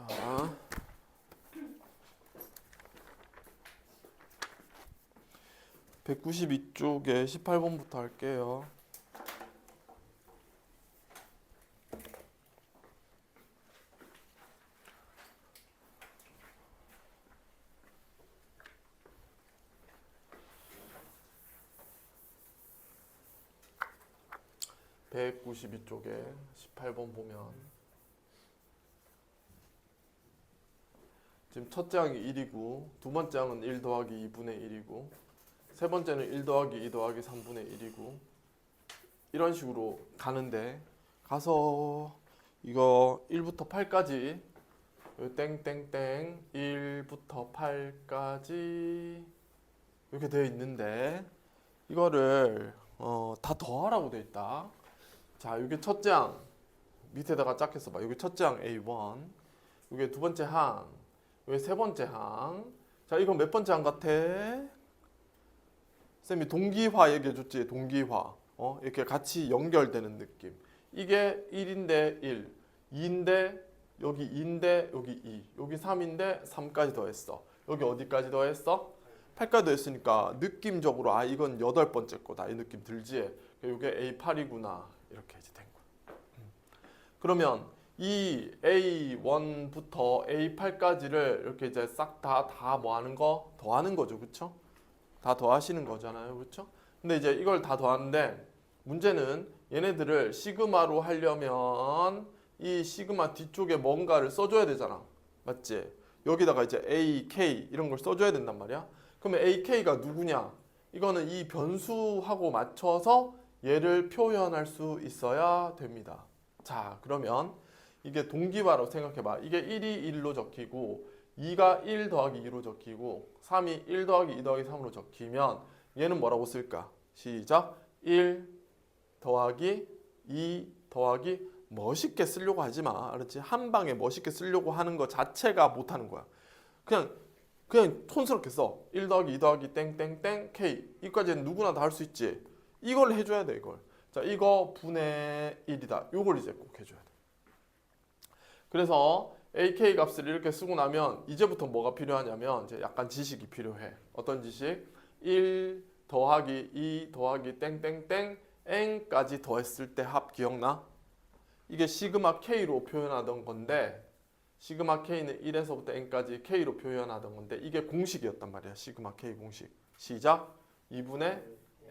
자, 192쪽에 18번부터 할게요. (192쪽에) 18번 보면 지금 첫째 항이 1이고 두 번째 항은 1 더하기 2분의 1이고 세 번째는 1 더하기 2 더하기 3분의 1이고 이런 식으로 가는데 가서 이거 1부터 8까지 땡땡땡 1부터 8까지 이렇게 되어 있는데 이거를 다 더하라고 되어 있다. 자, 이게 첫째 항 밑에다가 짝해 써봐. 여기 첫째 항 A1, 이게 두 번째 항, 여기 세 번째 항. 자, 이건 몇 번째 항 같아? 쌤이 동기화 얘기해줬지. 동기화. 이렇게 같이 연결되는 느낌. 이게 1인데 1, 2인데 여기 2인데 여기 2, 여기 3인데 3까지 더했어. 여기 어디까지 더했어? 8까지 더했으니까 느낌적으로 아 이건 8번째 거다 이 느낌 들지? 이게 A8이구나 이렇게 이제 된 거야. 그러면 이 A1부터 A8까지를 이렇게 이제 싹 다 뭐 하는 거? 더하는 거죠, 그렇죠? 다 더하시는 거잖아요, 그렇죠? 근데 이제 이걸 다 더하는데 문제는 얘네들을 시그마로 하려면 이 시그마 뒤쪽에 뭔가를 써줘야 되잖아, 맞지? 여기다가 이제 AK 이런 걸 써줘야 된단 말이야. 그러면 AK가 누구냐? 이거는 이 변수하고 맞춰서 얘를 표현할 수 있어야 됩니다. 자, 그러면 이게 동기화라고 생각해봐. 이게 1이 1로 적히고 2가 1 더하기 2로 적히고 3이 1 더하기 2 더하기 3으로 적히면 얘는 뭐라고 쓸까? 시작! 1 더하기 2 더하기 멋있게 쓰려고 하지 마. 알았지? 한 방에 멋있게 쓰려고 하는 거 자체가 못하는 거야. 그냥 촌스럽게 써. 1 더하기 2 더하기 땡땡땡 K. 이까지는 누구나 다 할 수 있지. 이걸 해줘야 돼, 이걸. 자, 이거 분의 1이다. 이걸 이제 꼭 해줘야 돼. 그래서 AK 값을 이렇게 쓰고 나면 이제부터 뭐가 필요하냐면 이제 약간 지식이 필요해. 어떤 지식? 1 더하기 2 더하기 땡땡땡 n까지 더했을 때 합 기억나? 이게 시그마 K로 표현하던 건데 시그마 K는 1에서부터 n까지 K로 표현하던 건데 이게 공식이었단 말이야. 시그마 K 공식. 시작. 2분의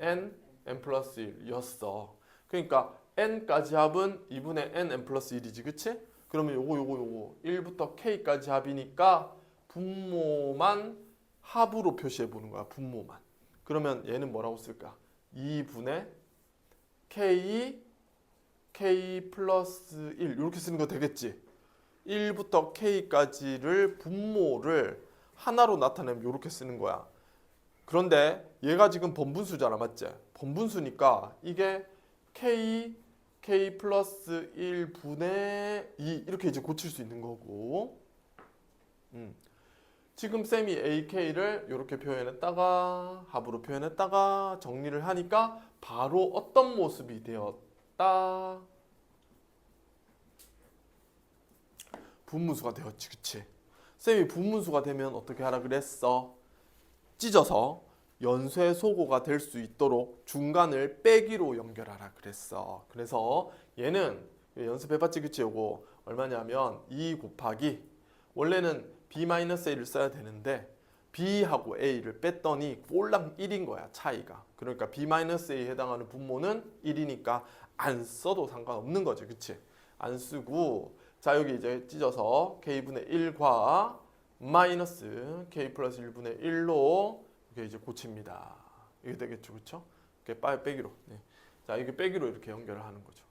n 플러스 1이었어. 그러니까 n까지 합은 2분의 n 플러스 1이지, 그치? 그러면 요거 1부터 K까지 합이니까 분모만 합으로 표시해 보는 거야. 분모만. 그러면 얘는 뭐라고 쓸까? 2분의 K 플러스 1 이렇게 쓰는 거 되겠지? 1부터 K까지를 분모를 하나로 나타내면 이렇게 쓰는 거야. 그런데 얘가 지금 번분수잖아, 맞지? 번분수니까 이게 K 플러스 1분의 2 이렇게 이제 고칠 수 있는 거고 지금 쌤이 AK를 이렇게 표현했다가 합으로 표현했다가 정리를 하니까 바로 어떤 모습이 되었다? 분문수가 되었지, 그치? 쌤이 분문수가 되면 어떻게 하라 그랬어? 찢어서 연쇄소고가 될 수 있도록 중간을 빼기로 연결하라 그랬어. 그래서 얘는 연습해봤지, 그치? 요거 얼마냐면 2 곱하기 원래는 B-A를 써야 되는데 B하고 A를 뺐더니 꼴랑 1인 거야, 차이가. 그러니까 B-A에 해당하는 분모는 1이니까 안 써도 상관없는 거지, 그치? 안 쓰고 자, 여기 이제 찢어서 K분의 1과 마이너스 K 플러스 1분의 1로 이렇게 이제 고칩니다. 이게 되겠죠, 그렇죠? 이렇게 빼기로. 네. 자, 이게 빼기로 이렇게 연결을 하는 거죠.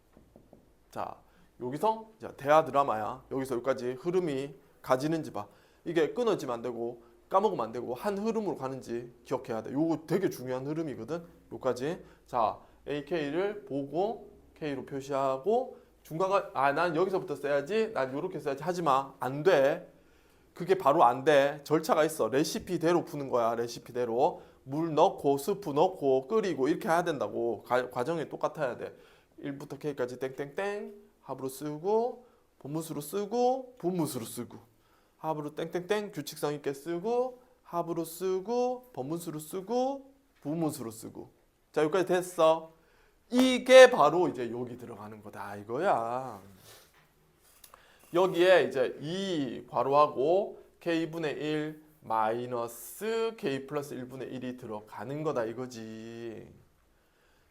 자, 여기서 자, 대하 드라마야. 여기서 여기까지 흐름이 가지는지 봐. 이게 끊어지면 안 되고 까먹으면 안 되고 한 흐름으로 가는지 기억해야 돼. 요거 되게 중요한 흐름이거든. 요까지. 자, AK를 보고 K로 표시하고 중간가 난 여기서부터 써야지. 난 요렇게 써야지. 하지 마. 안 돼. 그게 바로 안 돼. 절차가 있어. 레시피대로 푸는 거야. 레시피대로. 물 넣고 스프 넣고 끓이고 이렇게 해야 된다고. 과정이 똑같아야 돼. 1부터 K까지 땡땡땡 합으로 쓰고 본무수로 쓰고 분무수로 쓰고 합으로 땡땡땡 규칙성 있게 쓰고 합으로 쓰고 본무수로 쓰고 부무수로 쓰고 자 여기까지 됐어. 이게 바로 이제 여기 들어가는 거다 이거야. 여기에 이제 이 괄호하고 k분의 1 마이너스 k 플러스 1분의 1이 들어가는 거다 이거지.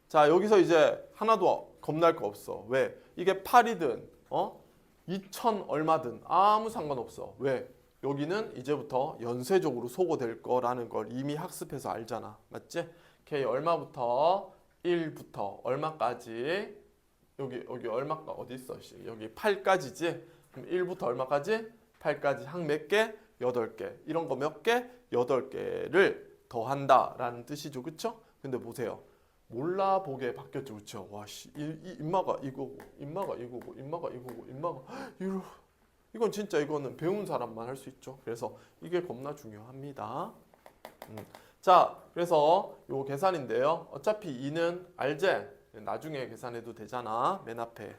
자 여기서 이제 하나도 겁날 거 없어. 왜? 이게 8이든 2000 얼마든 아무 상관없어. 왜? 여기는 이제부터 연쇄적으로 소거될 거라는 걸 이미 학습해서 알잖아. 맞지? k 얼마부터 1부터 얼마까지 여기 얼마가 어디 있어? 여기 8까지지? 그럼 1부터 얼마까지? 8까지 한 몇 개? 8개. 이런 거 몇 개? 8개를 더한다라는 뜻이죠. 그쵸? 근데 보세요. 몰라보게 바뀌었죠. 그쵸? 와, 씨, 인마가 이거고, 인마가 이거고, 인마가 이거고, 인마가 이건 진짜 이거는 배운 사람만 할 수 있죠. 그래서 이게 겁나 중요합니다. 자, 그래서 요 계산인데요. 어차피 2는 알지? 나중에 계산해도 되잖아. 맨 앞에.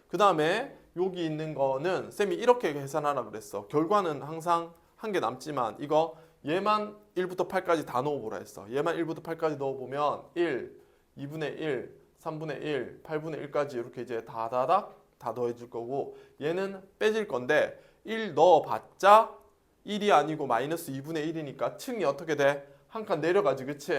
그 다음에 여기 있는 거는 쌤이 이렇게 계산하라 그랬어. 결과는 항상 한 개 남지만 이거 얘만 1부터 8까지 다 넣어보라 했어. 얘만 1부터 8까지 넣어보면 1, 2분의 1, 3분의 1, 8분의 1까지 이렇게 이제 다다닥 다 더해질 거고 얘는 빼질 건데 1 넣어봤자 1이 아니고 마이너스 2분의 1이니까 층이 어떻게 돼? 한 칸 내려가지 그치?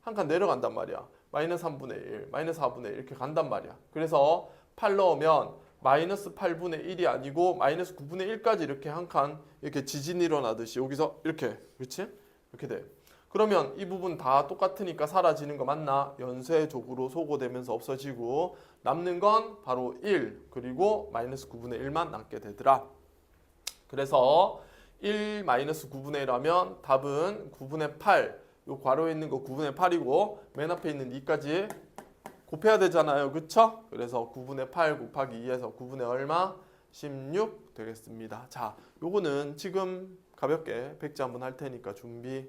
한 칸 내려간단 말이야. 마이너스 3분의 1, 마이너스 4분의 1 이렇게 간단 말이야. 그래서 8 넣으면 마이너스 8분의 1이 아니고 마이너스 9분의 1까지 이렇게 한 칸 이렇게 지진이 일어나듯이 여기서 이렇게 그렇지? 이렇게 돼. 그러면 이 부분 다 똑같으니까 사라지는 거 맞나? 연쇄적으로 소거되면서 없어지고 남는 건 바로 1 그리고 마이너스 9분의 1만 남게 되더라. 그래서 1 마이너스 9분의 1 하면 답은 9분의 8 요 괄호에 있는 거 9분의 8이고 맨 앞에 있는 2까지 곱해야 되잖아요. 그쵸? 그래서 9분의 8 곱하기 2에서 9분의 얼마? 16 되겠습니다. 자, 요거는 지금 가볍게 백지 한번 할 테니까 준비.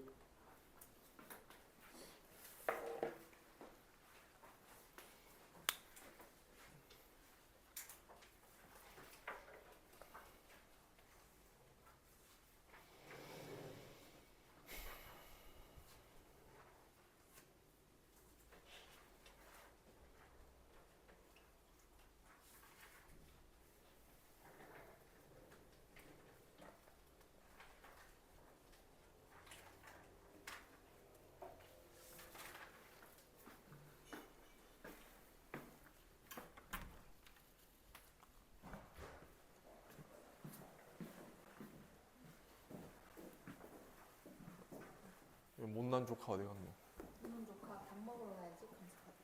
못난 조카 어디 갔노? 못난 조카 밥 먹으러 가야지. 감사하다.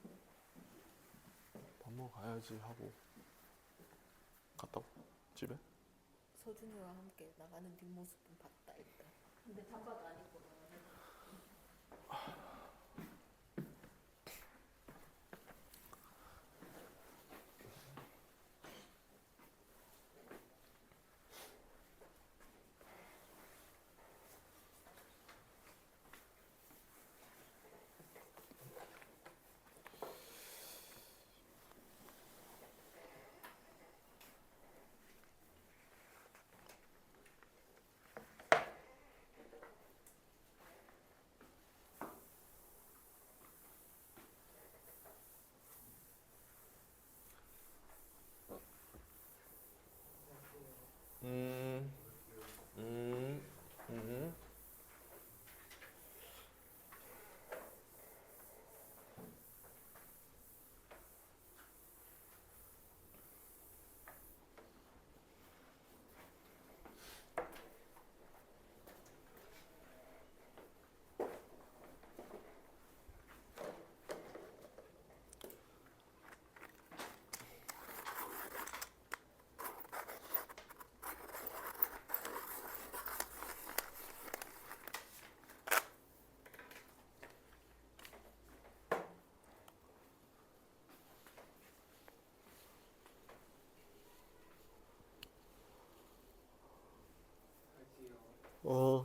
밥 먹으러 가야지 하고 갔다 집에? 서준이와 함께 나가는 뒷모습은 봤다 일단. 근데 잠바도 안 입고 나가네. 음, 음, 음. 어.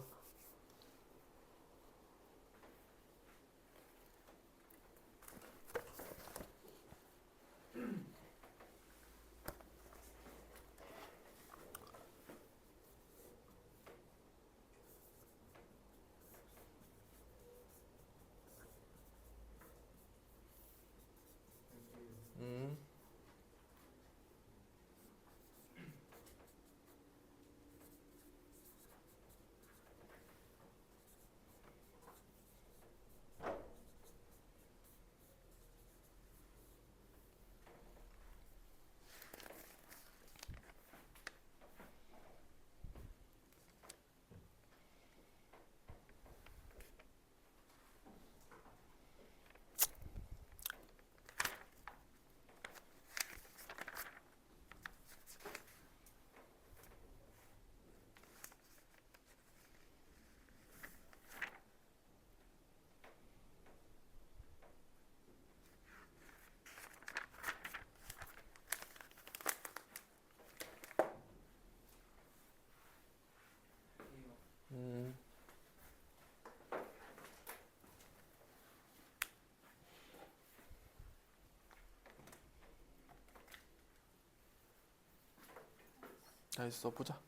자, 있어 보자.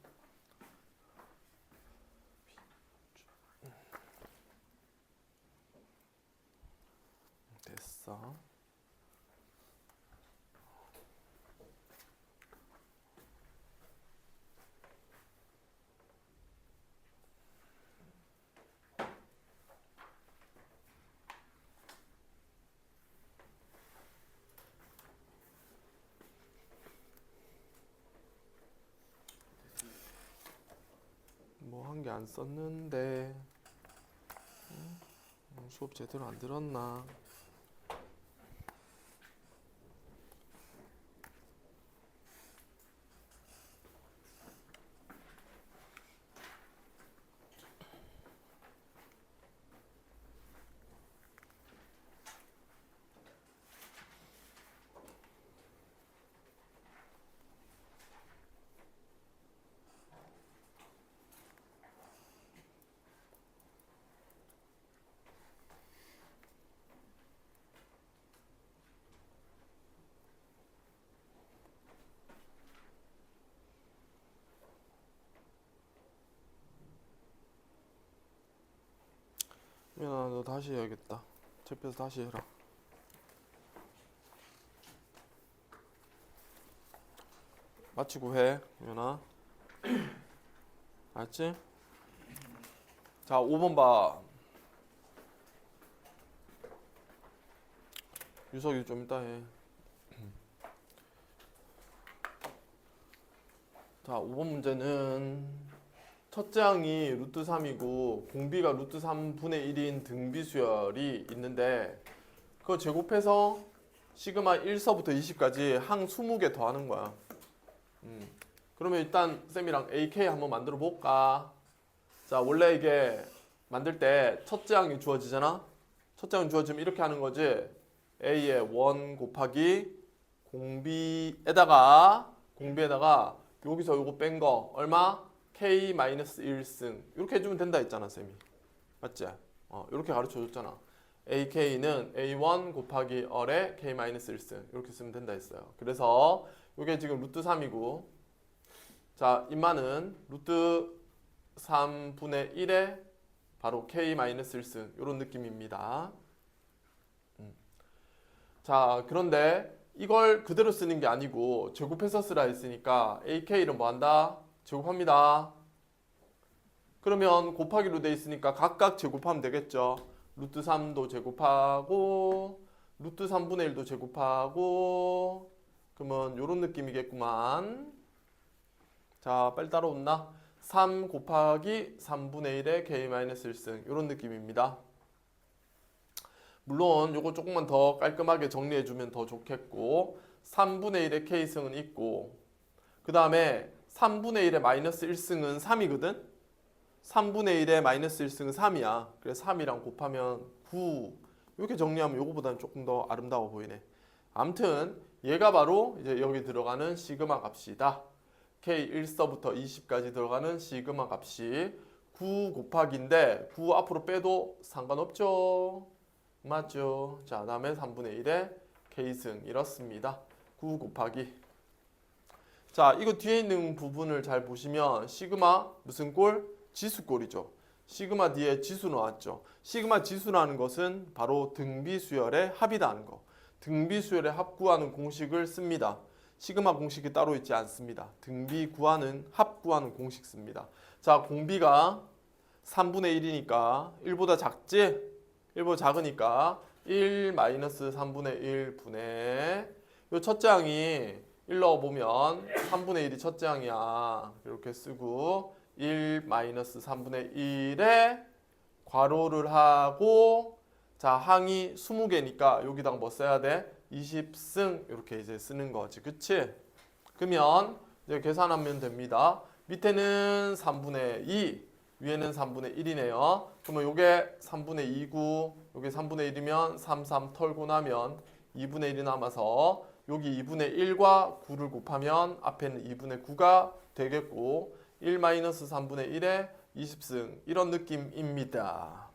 됐어. 뭐 한 개 안 썼는데 수업 제대로 안 들었나? 민아, 너 다시 해야겠다. 책에서 다시 해라. 마치고 해, 민아. 알았지? 자, 5번 봐. 유석이 좀 이따 해. 자, 5번 문제는 첫째 항이 루트 3이고 공비가 루트 3분의 1인 등비수열이 있는데 그거 제곱해서 시그마 1서부터 20까지 항 20개 더하는 거야. 그러면 일단 쌤이랑 AK 한번 만들어 볼까? 자, 원래 이게 만들 때 첫째 항이 주어지잖아. 첫째 항이 주어지면 이렇게 하는 거지. A의 1 곱하기 공비에다가 여기서 요거 뺀 거 얼마? K-1승 이렇게 해주면 된다 했잖아 쌤이. 맞지? 이렇게 가르쳐줬잖아. AK는 A1 곱하기 얼의 K-1승 이렇게 쓰면 된다 했어요. 그래서 이게 지금 루트 3이고 자, 인마는 루트 3분의 1에 바로 K-1승 이런 느낌입니다. 자, 그런데 이걸 그대로 쓰는 게 아니고 제곱해서 쓰라 했으니까 AK를 뭐 한다? 제곱합니다. 그러면 곱하기로 돼 있으니까 각각 제곱하면 되겠죠. 루트 3도 제곱하고 루트 3분의 1도 제곱하고 그러면 요런 느낌이겠구만. 자, 빨리 따라온나? 3 곱하기 3분의 1의 K-1승 요런 느낌입니다. 물론 요거 조금만 더 깔끔하게 정리해주면 더 좋겠고 3분의 1의 K승은 있고 그 다음에 3분의 1의 마이너스 1승은 3이거든? 3분의 1의 마이너스 1승은 3이야. 그래서 3이랑 곱하면 9 이렇게 정리하면 요거보다는 조금 더 아름다워 보이네. 아무튼 얘가 바로 이제 여기 들어가는 시그마 값이다. K1서부터 20까지 들어가는 시그마 값이 9 곱하기인데 9 앞으로 빼도 상관없죠. 맞죠? 자, 다음에 3분의 1의 K승 이렇습니다. 9 곱하기 자, 이거 뒤에 있는 부분을 잘 보시면 시그마 무슨 꼴? 지수꼴이죠. 시그마 뒤에 지수 나왔죠. 시그마 지수라는 것은 바로 등비수열의 합이라는 거. 등비수열의 합 구하는 공식을 씁니다. 시그마 공식이 따로 있지 않습니다. 등비 구하는 합 구하는 공식 씁니다. 자, 공비가 3분의 1이니까 1보다 작지? 1보다 작으니까 1 마이너스 3분의 1 분의 요 첫째 항이 1 넣어보면 3분의 1이 첫째 항이야. 이렇게 쓰고 1 마이너스 3분의 1에 괄호를 하고 자, 항이 20개니까 여기다가 뭐 써야 돼? 20승 이렇게 이제 쓰는 거지. 그치? 그러면 이제 계산하면 됩니다. 밑에는 3분의 2 위에는 3분의 1이네요. 그러면 요게 3분의 2고 요게 3분의 1이면 3 털고 나면 2분의 1이 남아서 여기 2분의 1과 9를 곱하면 앞에는 2분의 9가 되겠고 1 마이너스 3분의 1에 20승 이런 느낌입니다.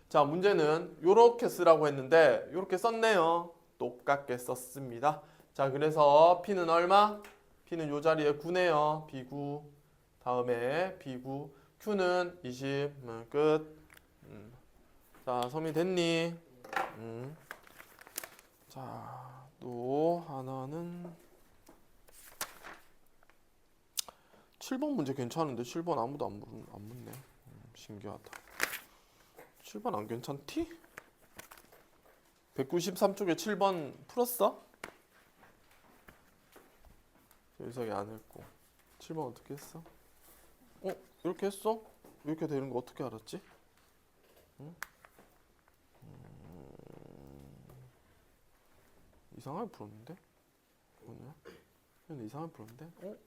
자, 문제는 요렇게 쓰라고 했는데 요렇게 썼네요. 똑같게 썼습니다. 자, 그래서 P는 얼마? P는 요 자리에 9네요. B9 다음에 B9 Q는 20 끝. 자, 섬이 됐니? 자, 또 하나는 7번 문제 괜찮은데 7번 아무도 안 묻네. 신기하다. 7번 안 괜찮디? 193쪽에 7번 풀었어? 유석이 안 했고 7번 어떻게 했어? 이렇게 했어? 이렇게 되는 거 어떻게 알았지? 응? 이상하게 풀었는데? 뭐냐? 근데 이상하게 풀었는데?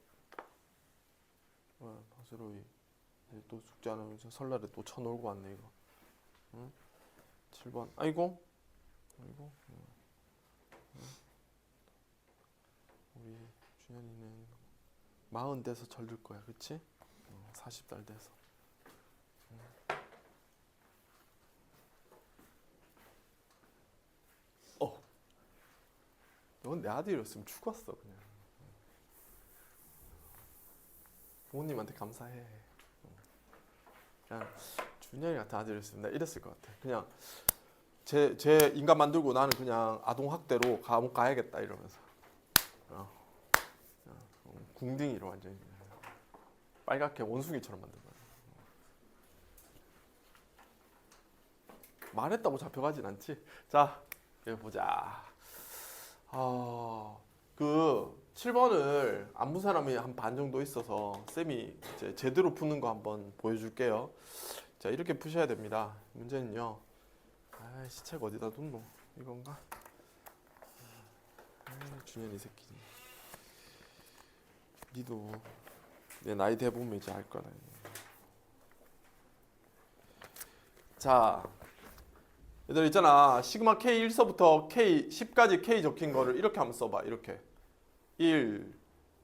바세로이 또 숙제 안 하면서 설날에 또 쳐놀고 왔네 이거. 응? 7번 아이고 우리 준현이는 40 돼서 절들 거야, 그치? 40달 돼서. 넌 내 아들이었으면 죽었어 그냥. 부모님한테 감사해. 그냥 준현이 같은 아들이었으면 내가 이랬을 것 같아. 그냥 제 인간 만들고 나는 그냥 아동 학대로 감옥 가야겠다 이러면서. 궁딩이로 완전히 빨갛게 원숭이처럼 만든 거야. 말했다고 잡혀가진 않지. 자, 여기 보자. 그 7번을 안 본 사람이 한 반 정도 있어서 쌤이 이제 제대로 푸는 거 한번 보여줄게요. 자, 이렇게 푸셔야 됩니다. 문제는요. 시책 어디다 뒀노? 이건가? 준현이 새끼. 니도 내 나이 돼 보면 이제 알 거라. 자, 얘들 있잖아. 시그마 K 1서부터 K 10까지 K 적힌 거를 이렇게 한번 써봐. 이렇게 1,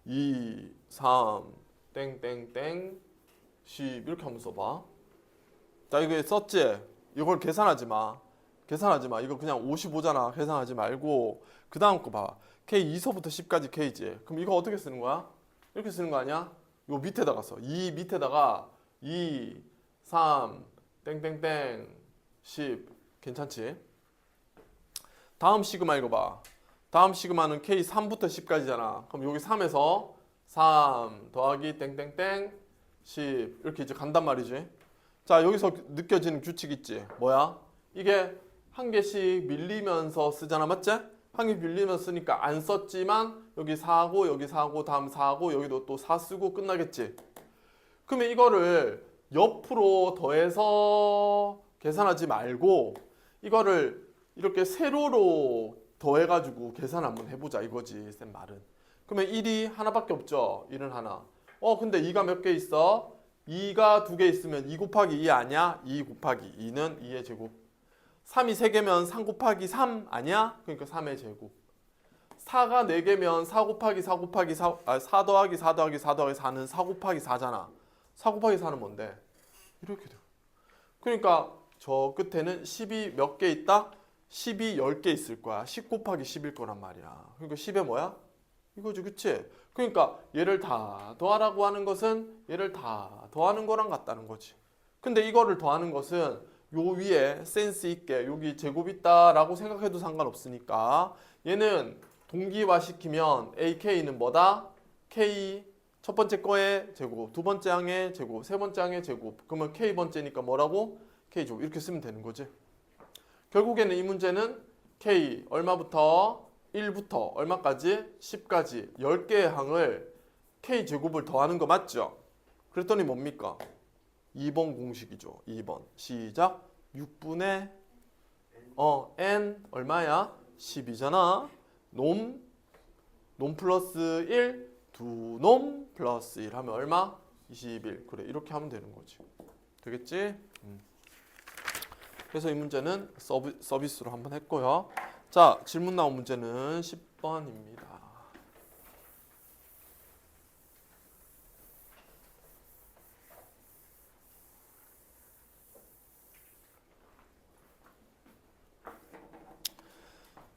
2, 3, 땡땡땡 10 이렇게 한번 써봐. 자, 이거 썼지? 이걸 계산하지 마. 이거 그냥 55잖아. 계산하지 말고 그 다음 거 봐. K 2서부터 10까지 K지. 그럼 이거 어떻게 쓰는 거야? 이렇게 쓰는 거 아니야? 요 밑에다가 써. 이 밑에다가 2, 3, 땡땡땡 10 괜찮지? 다음 시그마 읽어봐. 다음 시그마는 K3부터 10까지잖아. 그럼 여기 3에서 3 더하기 땡땡땡 10 이렇게 이제 간단 말이지. 자, 여기서 느껴지는 규칙 있지? 뭐야? 이게 한 개씩 밀리면서 쓰잖아, 맞지? 한 개 밀리면서 쓰니까 안 썼지만 여기 4고 여기 4고 다음 4고 여기도 또 4 쓰고 끝나겠지? 그러면 이거를 옆으로 더해서 계산하지 말고 이거를 이렇게 세로로 더해가지고 계산 한번 해보자 이거지 쌤 말은. 그러면 1이 하나밖에 없죠. 1은 하나. 근데 2가 몇 개 있어? 2가 2개 있으면 2 곱하기 2 아니야? 2 곱하기 2는 2의 제곱. 3이 3개면 3 곱하기 3 아니야? 그러니까 3의 제곱. 4가 4개면 4 곱하기 4 곱하기 4, 4 더하기 4 더하기 4 더하기 4는 4 곱하기 4잖아. 4 곱하기 4는 뭔데? 이렇게 돼. 그러니까 저 끝에는 10이 몇 개 있다? 10이 10개 있을 거야. 10 곱하기 10일 거란 말이야. 그러니까 10에 뭐야? 이거지, 그치? 그러니까 얘를 다 더하라고 하는 것은 얘를 다 더하는 거랑 같다는 거지. 근데 이거를 더하는 것은 요 위에 센스 있게 여기 제곱 있다라고 생각해도 상관없으니까 얘는 동기화 시키면 AK는 뭐다? K 첫 번째 거의 제곱, 두 번째 항의 제곱, 세 번째 항의 제곱. 그러면 K 번째니까 뭐라고? K 제곱 이렇게 쓰면 되는 거지. 결국에는 이 문제는 K 얼마부터? 1부터 얼마까지? 10까지 10개의 항을 K 제곱을 더하는 거 맞죠? 그랬더니 뭡니까? 2번 공식이죠. 2번 시작. 6분의 n 얼마야? 10이잖아. 놈 플러스 1 두 놈 플러스 1 하면 얼마? 21. 그래 이렇게 하면 되는 거지. 되겠지? 그래서 이 문제는 서비스로 한번 했고요. 자, 질문 나온 문제는 10번입니다.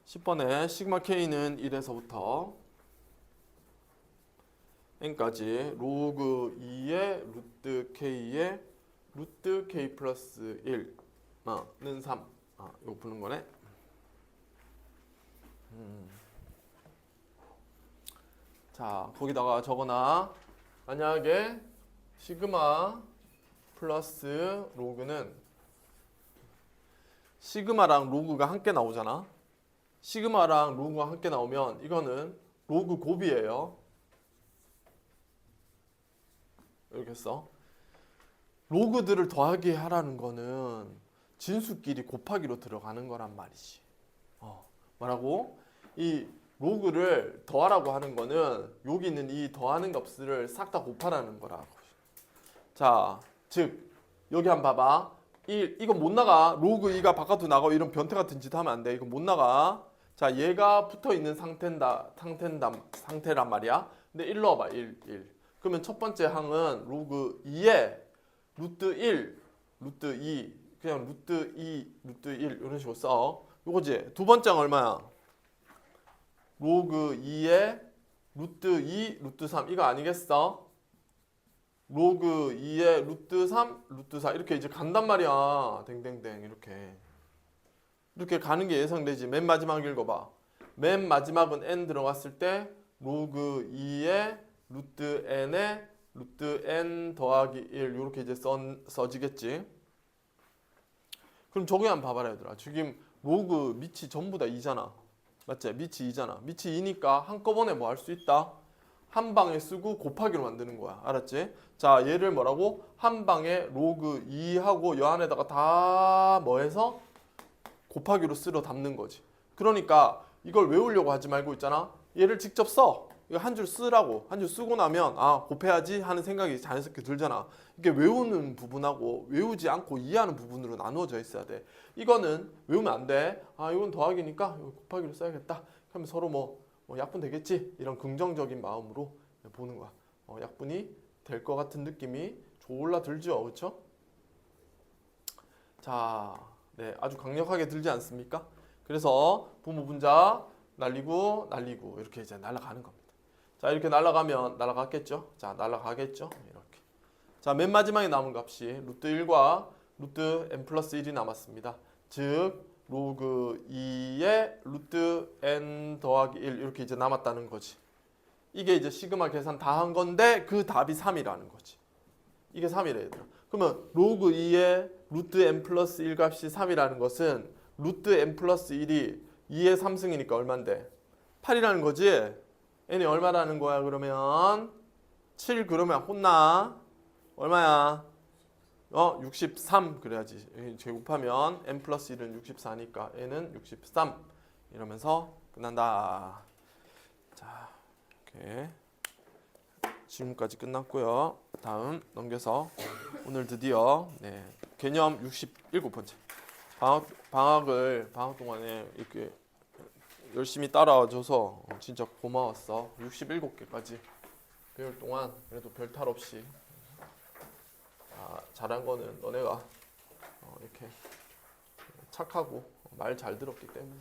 (10번에) 시그마 K는 1에서부터 n까지 로그 2의 루트 k의 루트 k 플러스 1는 3. 이거 푸는 거네. 자, 거기다가 적어놔. 만약에 시그마 플러스 로그는 시그마랑 로그가 함께 나오잖아. 시그마랑 로그가 함께 나오면 이거는 로그 곱이에요. 이렇게 써. 로그들을 더하게 하라는 거는 진수끼리 곱하기로 들어가는 거란 말이지. 뭐라고? 이 로그를 더하라고 하는 거는 여기 있는 이 더하는 값을 싹 다 곱하라는 거라고. 자, 즉 여기 한번 봐봐. 이거 못 나가. 로그 2가 바깥으로 나가고 이런 변태 같은 짓 하면 안 돼. 이거 못 나가. 자, 얘가 붙어 있는 상태란 말이야. 근데 1 넣어봐. 1. 그러면 첫 번째 항은 로그 2에 루트 1, 루트 2, 그냥 루트 2, 루트 1 이런 식으로 써. 요거지. 두 번째는 얼마야? 로그 2에 루트 2, 루트 3 이거 아니겠어? 로그 2에 루트 3, 루트 4 이렇게 이제 간단 말이야. 댕댕댕 이렇게 가는 게 예상되지. 맨 마지막 읽어봐. 맨 마지막은 n 들어갔을 때 로그 2에 루트 n에 루트 n 더하기 1 이렇게 이제 써지겠지. 그럼 저기 한번 봐봐라 얘들아. 지금 로그 밑이 전부 다 2잖아. 맞지? 밑이 2잖아. 밑이 2니까 한꺼번에 뭐 할 수 있다? 한 방에 쓰고 곱하기로 만드는 거야. 알았지? 자, 얘를 뭐라고? 한 방에 로그 2하고 여 안에다가 다 뭐해서 곱하기로 쓸어 담는 거지. 그러니까 이걸 외우려고 하지 말고 있잖아. 얘를 직접 써. 이거 한 줄 쓰라고. 한 줄 쓰고 나면 곱해야지 하는 생각이 자연스럽게 들잖아. 이게 외우는 부분하고 외우지 않고 이해하는 부분으로 나누어져 있어야 돼. 이거는 외우면 안 돼. 이건 더하기니까 이거 곱하기로 써야겠다. 그러면 서로 뭐 약분 되겠지? 이런 긍정적인 마음으로 보는 거야. 약분이 될 것 같은 느낌이 졸라 들죠? 그렇죠? 자, 네, 아주 강력하게 들지 않습니까? 그래서 부모 분자 날리고 이렇게 이제 날아가는 겁니다. 자, 이렇게 날아가겠죠? 자, 날아가겠죠? 이렇게. 자, 맨 마지막에 남은 값이 루트 1과 루트 n 플러스 1이 남았습니다. 즉 로그 2의 루트 n 더하기 1 이렇게 이제 남았다는 거지. 이게 이제 시그마 계산 다 한 건데 그 답이 3이라는 거지. 이게 3이래 얘들아. 그러면 로그 2의 루트 n 플러스 1 값이 3이라는 것은 루트 n 플러스 1이 2의 3승이니까 얼만데? 8이라는 거지. n이 얼마라는 거야 그러면? 7 그러면 혼나. 얼마야? 63 그래야지. 제곱하면 n 플러스 1은 64니까 n은 63 이러면서 끝난다. 자, 이렇게 질문까지 끝났고요. 다음 넘겨서 오늘 드디어 개념 67번째 방학 동안에 이렇게 열심히 따라와줘서 진짜 고마웠어. 67개까지 배울 동안 그래도 별 탈 없이 잘한 거는 너네가 이렇게 착하고 말 잘 들었기 때문에.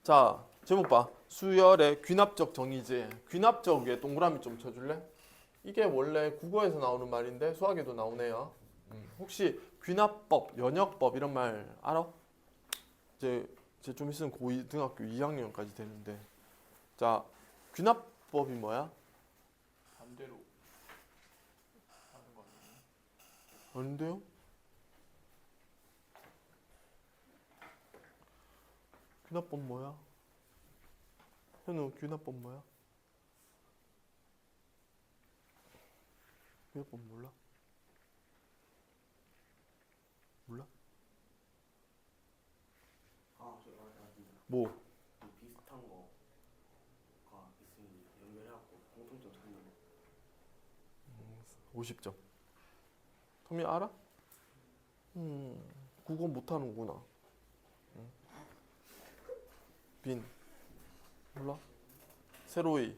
자, 제목 봐. 수열의 귀납적 정의지. 귀납적에 동그라미 좀 쳐줄래? 이게 원래 국어에서 나오는 말인데 수학에도 나오네요. 혹시 귀납법, 연역법 이런 말 알아? 이제 좀 있으면 고등학교 2학년까지 되는데. 자, 귀납법이 뭐야? 반대로 하는 거 아니에요? 아닌데요? 귀납법 뭐야? 현우 귀납법 뭐야? 귀납법 몰라? 몰라? 저 알았습니다. 뭐? 비슷한 거가 있으면 연결해갖고 공통점 찾는 거. 50점. 토미 알아? 국어 못하는구나. 빈 몰라? 세로이.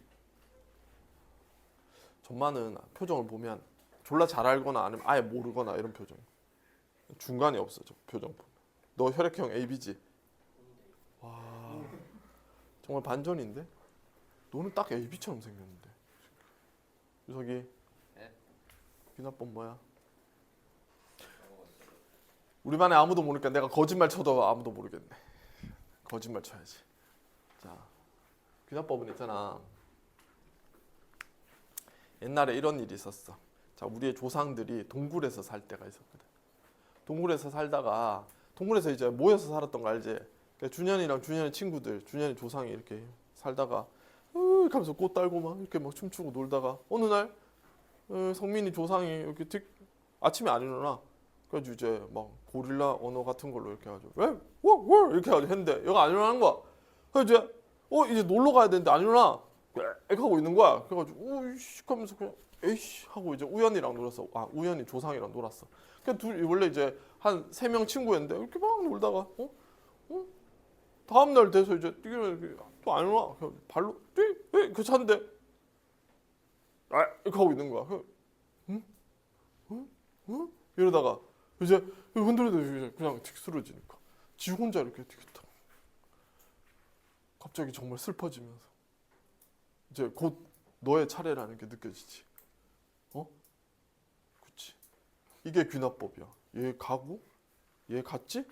전마는 표정을 보면 졸라 잘 알거나 아니면 아예 모르거나 이런 표정. 중간이 없어져. 표정 보면. 너 혈액형 AB지? 와, 정말 반전인데? 너는 딱 AB처럼 생겼는데. 유석이. 네? 귀납법 뭐야? 우리 반에 아무도 모르니까 내가 거짓말 쳐도 아무도 모르겠네. 거짓말 쳐야지. 자, 귀납법은 있잖아. 옛날에 이런 일이 있었어. 자, 우리의 조상들이 동굴에서 살 때가 있었거든. 동굴에서 살다가 동굴에서 이제 모여서 살았던 거 알지? 그러니까 준현이랑 준현의 친구들, 준현이 조상이 이렇게 살다가 이렇게 하면서 꽃 달고 막 이렇게 막 춤추고 놀다가 어느 날 성민이 조상이 이렇게 아침에 안 일어나. 그래가지고 이제 막 고릴라 언어 같은 걸로 이렇게 해가지고 왜? 이렇게 해가지고 했는데 얘가 안 일어나는 거야. 그래서 이제 이제 놀러 가야 되는데 안 일어나. 이렇게 하고 있는 거야. 그래가지고 오이씨 하면서 그냥 에이씨 하고 이제 우연이랑 놀았어. 아, 우연이 조상이랑 놀았어. 그냥 둘이 원래 이제 한 3명 친구였는데 이렇게 막 놀다가 다음 날 돼서 이제 또 안 일어나. 발로 그 차인데 이렇게 하고 있는 거야. 이러다가 이제 흔들어도 그냥 틱 쓰러지니까 지 혼자 이렇게 틱 갑자기 정말 슬퍼지면서 이제 곧 너의 차례라는 게 느껴지지. 그치. 이게 귀납법이야. 얘 가고 얘 갔지?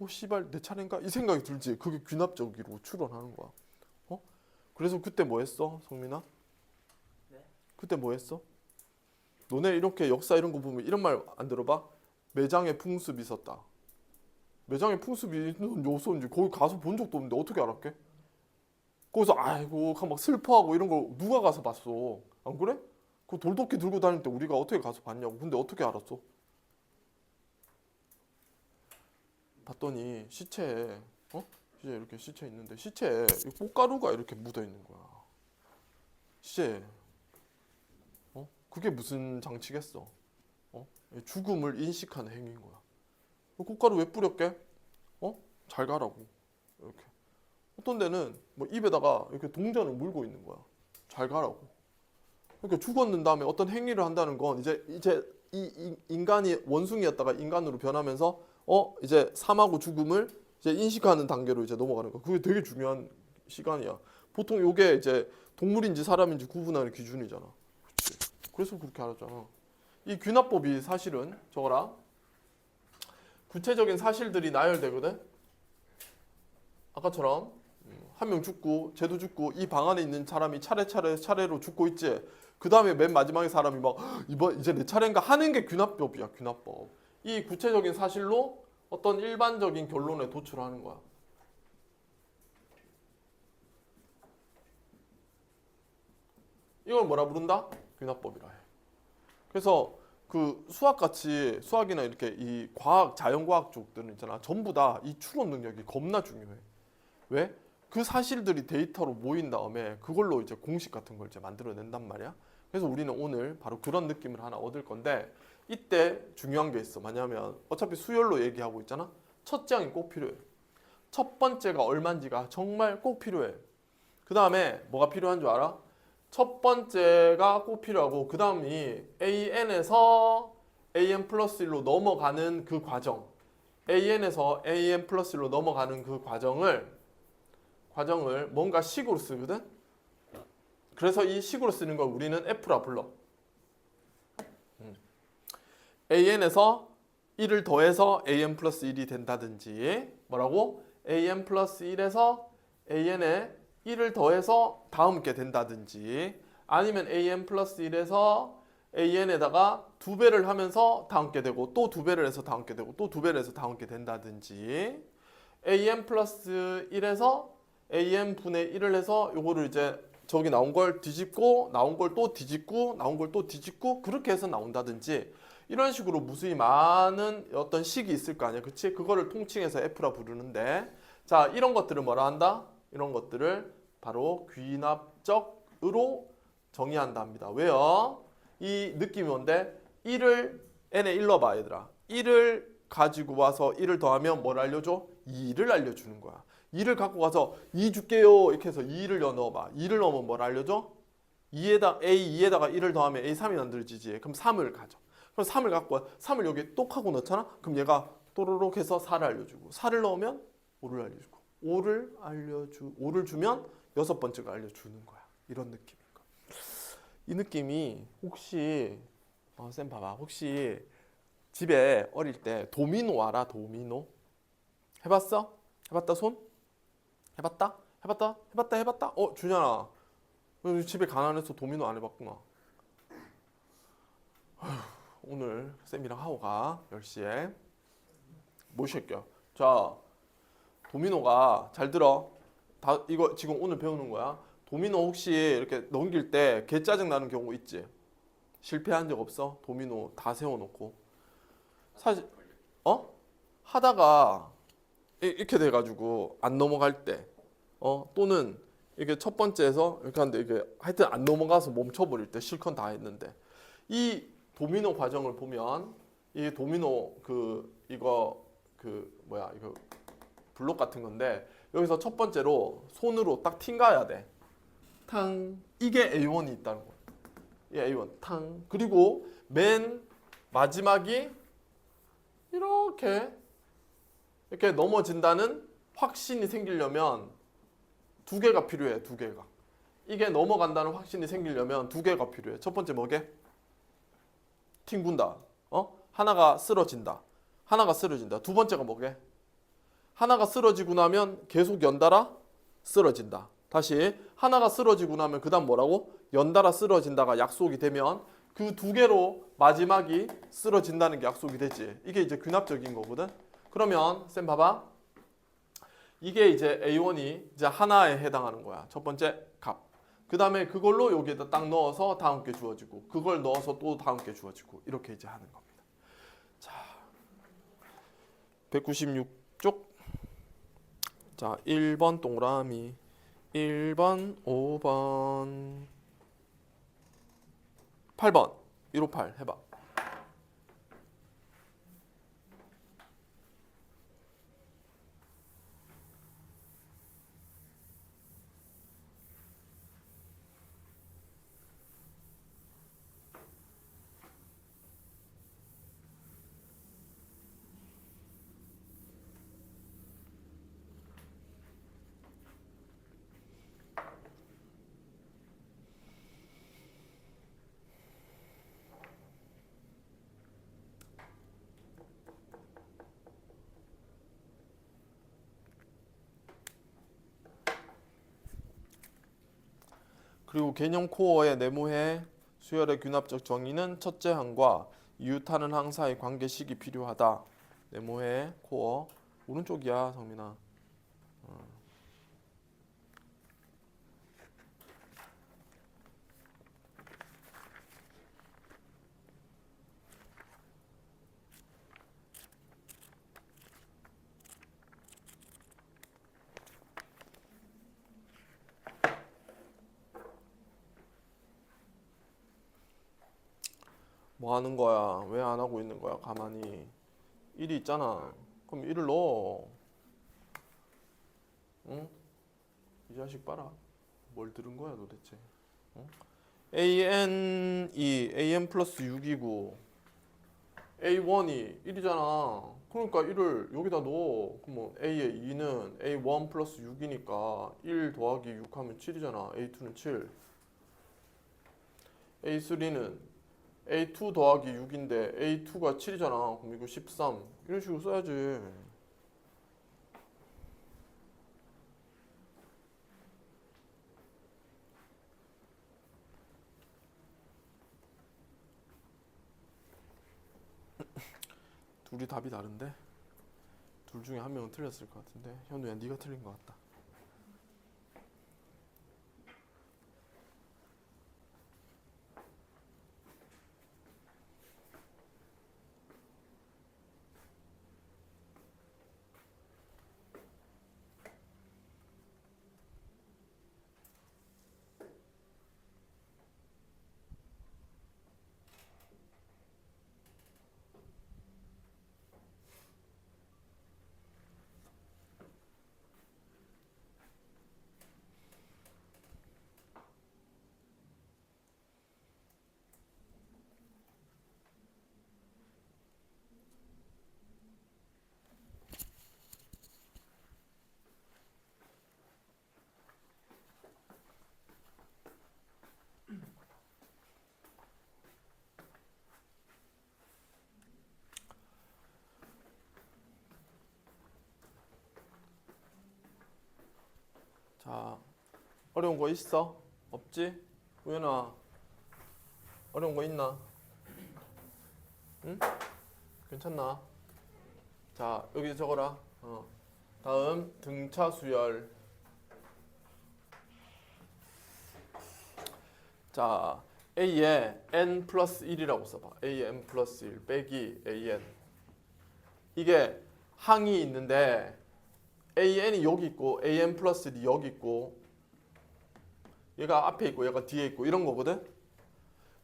씨발 내 차례인가? 이 생각이 들지. 그게 귀납적으로 출현하는 거야. 그래서 그때 뭐 했어, 성민아? 네? 그때 뭐 했어? 너네 이렇게 역사 이런 거 보면 이런 말 안 들어봐? 매장에 풍습이 있었다. 매장에 풍습이 있는 요소인지 거기 가서 본 적도 없는데 어떻게 알았게? 거기서 아이고 막 슬퍼하고 이런 거 누가 가서 봤어? 안 그래? 그 돌도끼 들고 다닐 때 우리가 어떻게 가서 봤냐고. 근데 어떻게 알았어? 봤더니 시체에 시체 이렇게 시체 있는데 시체에 꽃가루가 이렇게 묻어 있는 거야. 시체에. 그게 무슨 장치겠어? 죽음을 인식하는 행위인 거야. 꽃가루 왜 뿌렸게? 잘 가라고. 이렇게. 어떤 데는 뭐 입에다가 이렇게 동전을 물고 있는 거야. 잘 가라고. 그러니까 죽었는 다음에 어떤 행위를 한다는 건 이제 이 인간이 원숭이였다가 인간으로 변하면서 이제 삶하고 죽음을 이제 인식하는 단계로 이제 넘어가는 거야. 그게 되게 중요한 시간이야. 보통 이게 이제 동물인지 사람인지 구분하는 기준이잖아. 그치? 그래서 그렇게 알았잖아. 이 귀납법이 사실은 저거라 구체적인 사실들이 나열되거든. 아까처럼 한 명 죽고 쟤도 죽고 이 방 안에 있는 사람이 차례로 죽고 있지. 그 다음에 맨 마지막에 사람이 막 이번 이제 내 차례인가 하는 게 귀납법이야. 귀납법. 이 구체적인 사실로 어떤 일반적인 결론에 도출하는 거야. 이걸 뭐라 부른다? 귀납법이라 해. 그래서 그 수학이나 이렇게 이 과학, 자연과학 쪽들은 있잖아. 전부 다 이 추론 능력이 겁나 중요해. 왜? 그 사실들이 데이터로 모인 다음에 그걸로 이제 공식 같은 걸 이제 만들어낸단 말이야. 그래서 우리는 오늘 바로 그런 느낌을 하나 얻을 건데 이때 중요한 게 있어. 뭐냐면 어차피 수열로 얘기하고 있잖아. 첫 장이 꼭 필요해. 첫 번째가 얼마인지가 정말 꼭 필요해. 그 다음에 뭐가 필요한 줄 알아? 첫 번째가 꼭 필요하고 그 다음이 AN에서 AN 플러스 1로 넘어가는 그 과정. AN에서 AN 플러스 1로 넘어가는 그 과정을 뭔가 식으로 쓰거든. 그래서 이 식으로 쓰는 걸 우리는 F라 불러. AN에서 1을 더해서 AN 플러스 1이 된다든지 뭐라고? AN 플러스 1에서 AN에 1을 더해서 다음 게 된다든지 아니면 AN 플러스 1에서 AN에다가 2배를 하면서 다음 게 되고 또 2배를 해서 다음 게 되고 또 2배를 해서 다음 게 된다든지 AN 플러스 1에서 AN 분의 1을 해서 요거를 이제 저기 나온 걸 뒤집고 나온 걸 또 뒤집고 나온 걸 또 뒤집고 그렇게 해서 나온다든지 이런 식으로 무수히 많은 어떤 식이 있을 거 아니야. 그치? 그거를 통칭해서 F라 부르는데 자 이런 것들을 뭐라 한다? 이런 것들을 바로 귀납적으로 정의한다 합니다. 왜요? 이 느낌이 뭔데? 1을 n에 1 넣어봐 얘들아. 1을 가지고 와서 1을 더하면 뭘 알려줘? 2를 알려주는 거야. 2를 갖고 가서 2 줄게요 이렇게 해서 2를 넣어봐. 2를 넣으면 뭘 알려줘? A2에다가 1을 더하면 A3이 만들어지지. 그럼 3을 가져. 그럼 3을 갖고 와. 3을 여기 똑 하고 넣잖아. 그럼 얘가 또로록 해서 4를 알려주고 4를 넣으면 5를 알려주고 5를 주면 여섯 번째가 알려주는 거야. 이런 느낌인 거야. 이 느낌이 혹시 쌤 봐봐. 혹시 집에 어릴 때 도미노 알아? 도미노? 해봤어? 해봤다 손? 해봤다? 해봤다? 해봤다? 해봤다? 준현아 집에 가난해서 도미노 안 해봤구나. 오늘 쌤이랑 하고 가 10시에 모실게요. 자, 도미노가 잘 들어. 다 이거 지금 오늘 배우는 거야. 도미노 혹시 이렇게 넘길 때 개 짜증 나는 경우 있지? 실패한 적 없어? 도미노 다 세워놓고 사실 하다가 이렇게 돼가지고 안 넘어갈 때 또는 이게 첫 번째에서 이렇게 하는데 이게 하여튼 안 넘어가서 멈춰버릴 때 실컷 다 했는데 이 도미노 과정을 보면 이 도미노 이거 블록 같은 건데 여기서 첫 번째로 손으로 딱 튕가야 돼. 탕. 이게 A1이 있다는 거야. 이 A1 탕. 그리고 맨 마지막이 이렇게 넘어진다는 확신이 생기려면 두 개가 필요해. 두 개가. 이게 넘어간다는 확신이 생기려면 두 개가 필요해. 첫 번째 뭐게? 튕군다. 하나가 쓰러진다. 하나가 쓰러진다. 두 번째가 뭐게? 하나가 쓰러지고 나면 계속 연달아 쓰러진다. 다시 하나가 쓰러지고 나면 그 다음 뭐라고? 연달아 쓰러진다가 약속이 되면 그 두 개로 마지막이 쓰러진다는 게 약속이 되지. 이게 이제 균합적인 거거든. 그러면 쌤 봐봐. 이게 이제 A1이 이제 하나에 해당하는 거야. 첫 번째 값. 그 다음에 그걸로 여기에다 딱 넣어서 다음 게 주어지고 그걸 넣어서 또 다음 게 주어지고 이렇게 이제 하는 겁니다. 자, 196쪽. 자, 1번 동그라미, 1번, 5번, 8번, 158 해봐. 그리고 개념 코어의 네모의 수열의 균합적 정의는 첫째 항과 이웃하는 항 사이 관계식이 필요하다. 네모의 코어 오른쪽이야 성민아. 뭐 하는 거야? 왜 안 하고 있는 거야? 가만히 1이 있잖아. 그럼 1을 넣어. 응? 이 자식 봐라. 뭘 들은 거야 도대체? 응? AN 플러스 6이고 A1이 1이잖아. 그러니까 1을 여기다 넣어. 그럼 뭐 A의 2는 A1 플러스 6이니까 1 더하기 6 하면 7이잖아. A2는 7. A3는 A2 더하기 6인데 A2가 7이잖아. 그럼 이거 13. 이런 식으로 써야지. 둘이 답이 다른데? 둘 중에 한 명은 틀렸을 것 같은데. 현우야, 네가 틀린 것 같다. 어려운 거 있어? 없지? 우연아 어려운 거 있나? 응? 괜찮나? 자 여기 적어라. 다음 등차 수열. 자 A에 n 플러스 1이라고 써봐. A에 n 플러스 1 빼기 AN. 이게 항이 있는데 AN이 여기 있고 AN 플러스 1이 여기 있고 얘가 앞에 있고 얘가 뒤에 있고 이런 거거든.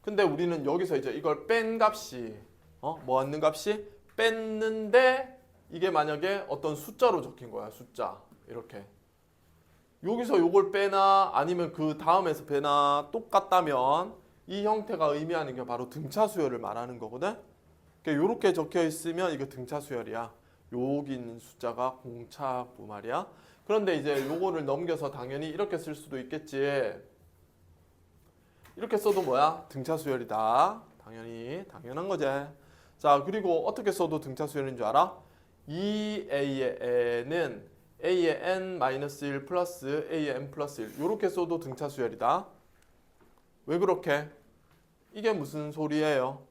근데 우리는 여기서 이제 이걸 뺀 값이 뭐 하는 값이 뺐는데 이게 만약에 어떤 숫자로 적힌 거야. 숫자 이렇게 여기서 요걸 빼나 아니면 그 다음에서 빼나 똑같다면 이 형태가 의미하는 게 바로 등차 수열을 말하는 거거든. 그러니까 이렇게 적혀 있으면 이거 등차 수열이야. 여기 있는 숫자가 공차고 말이야. 그런데 이제 요거를 넘겨서 당연히 이렇게 쓸 수도 있겠지. 이렇게 써도 뭐야? 등차 수열이다. 당연히 당연한 거지. 자 그리고 어떻게 써도 등차 수열인 줄 알아? 이 A의 n은 A의 n-1 플러스 A의 n 플러스 1 이렇게 써도 등차 수열이다. 왜 그렇게? 이게 무슨 소리예요?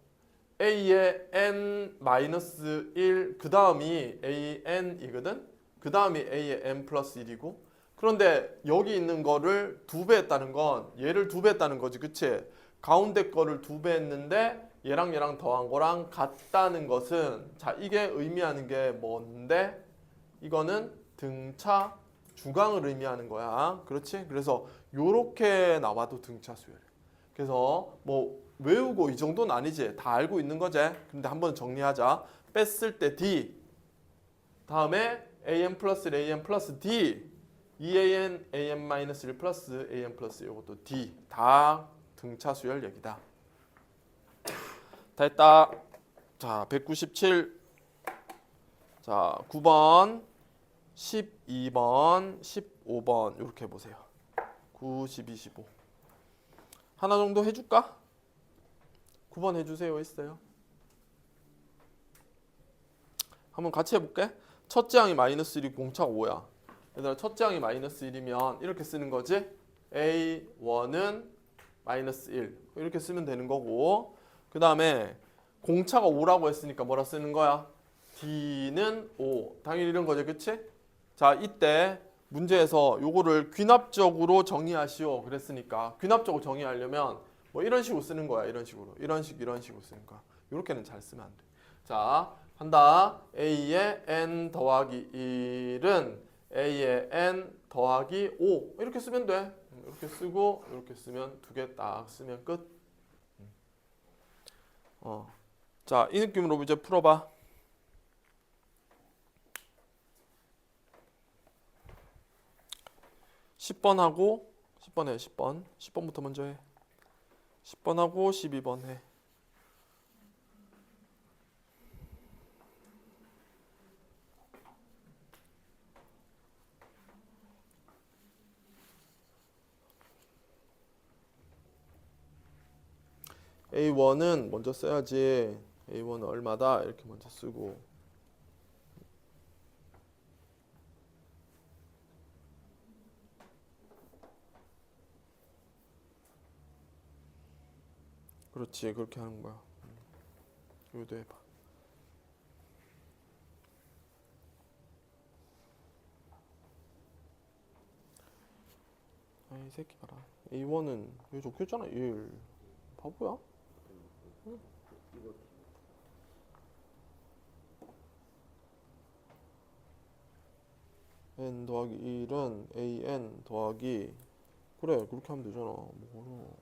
A의 n-1 그 다음이 AN이거든? 그 다음이 A의 n 플러스 1이고 그런데 여기 있는 거를 2배 했다는 건 얘를 2배 했다는 거지 그치? 가운데 거를 2배 했는데 얘랑 얘랑 더한 거랑 같다는 것은 자 이게 의미하는 게 뭔데? 이거는 등차 주강을 의미하는 거야. 그렇지? 그래서 요렇게 나와도 등차 수열. 그래서 뭐 외우고 이 정도는 아니지. 다 알고 있는 거지. 근데 한번 정리하자. 뺐을 때 D 다음에 AN 플러스 AN 플러스 D 2AN AN 마이너스 1 플러스 AN 플러스 이것도 D 다 등차 수열 얘기다. 다 했다. 자 197. 자 9번 12번 15번 이렇게 해보세요. 9, 12, 15 하나 정도 해줄까? 9번 해주세요 했어요. 한번 같이 해볼게. 첫째 항이 마이너스 1이 공차가 5야. 얘들아 첫째 항이 마이너스 1이면 이렇게 쓰는 거지. A1은 마이너스 1 이렇게 쓰면 되는 거고 그 다음에 공차가 5라고 했으니까 뭐라 쓰는 거야? D는 5 당연히 이런 거지 그치? 자 이때 문제에서 요거를 귀납적으로 정의하시오 그랬으니까 귀납적으로 정의하려면 뭐 이런 식으로 쓰는 거야. 이런 식으로 이런 식으로 쓰는 거야. 이렇게는 잘 쓰면 안 돼. 자 한다. A의 n 더하기 1은 A의 n 더하기 5 이렇게 쓰면 돼. 이렇게 쓰고 이렇게 쓰면 두 개 딱 쓰면 끝. 자 이 느낌으로 이제 풀어봐. 10번하고 10번 해. 10번부터 먼저 해. 10번하고 12번 해. A1은 먼저 써야지. A1은 얼마다 이렇게 먼저 쓰고 그렇지 그렇게 하는 거야. 이것도 해봐. 아이 새끼 봐라. A1은 여기 적혀있잖아. 1 바보야? n 더하기 1은 an 더하기 그래 그렇게 하면 되잖아. 뭐 어려워.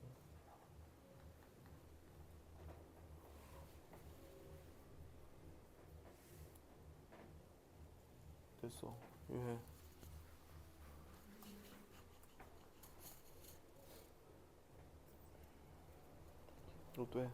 됐어. 이거 해. 이것도 해.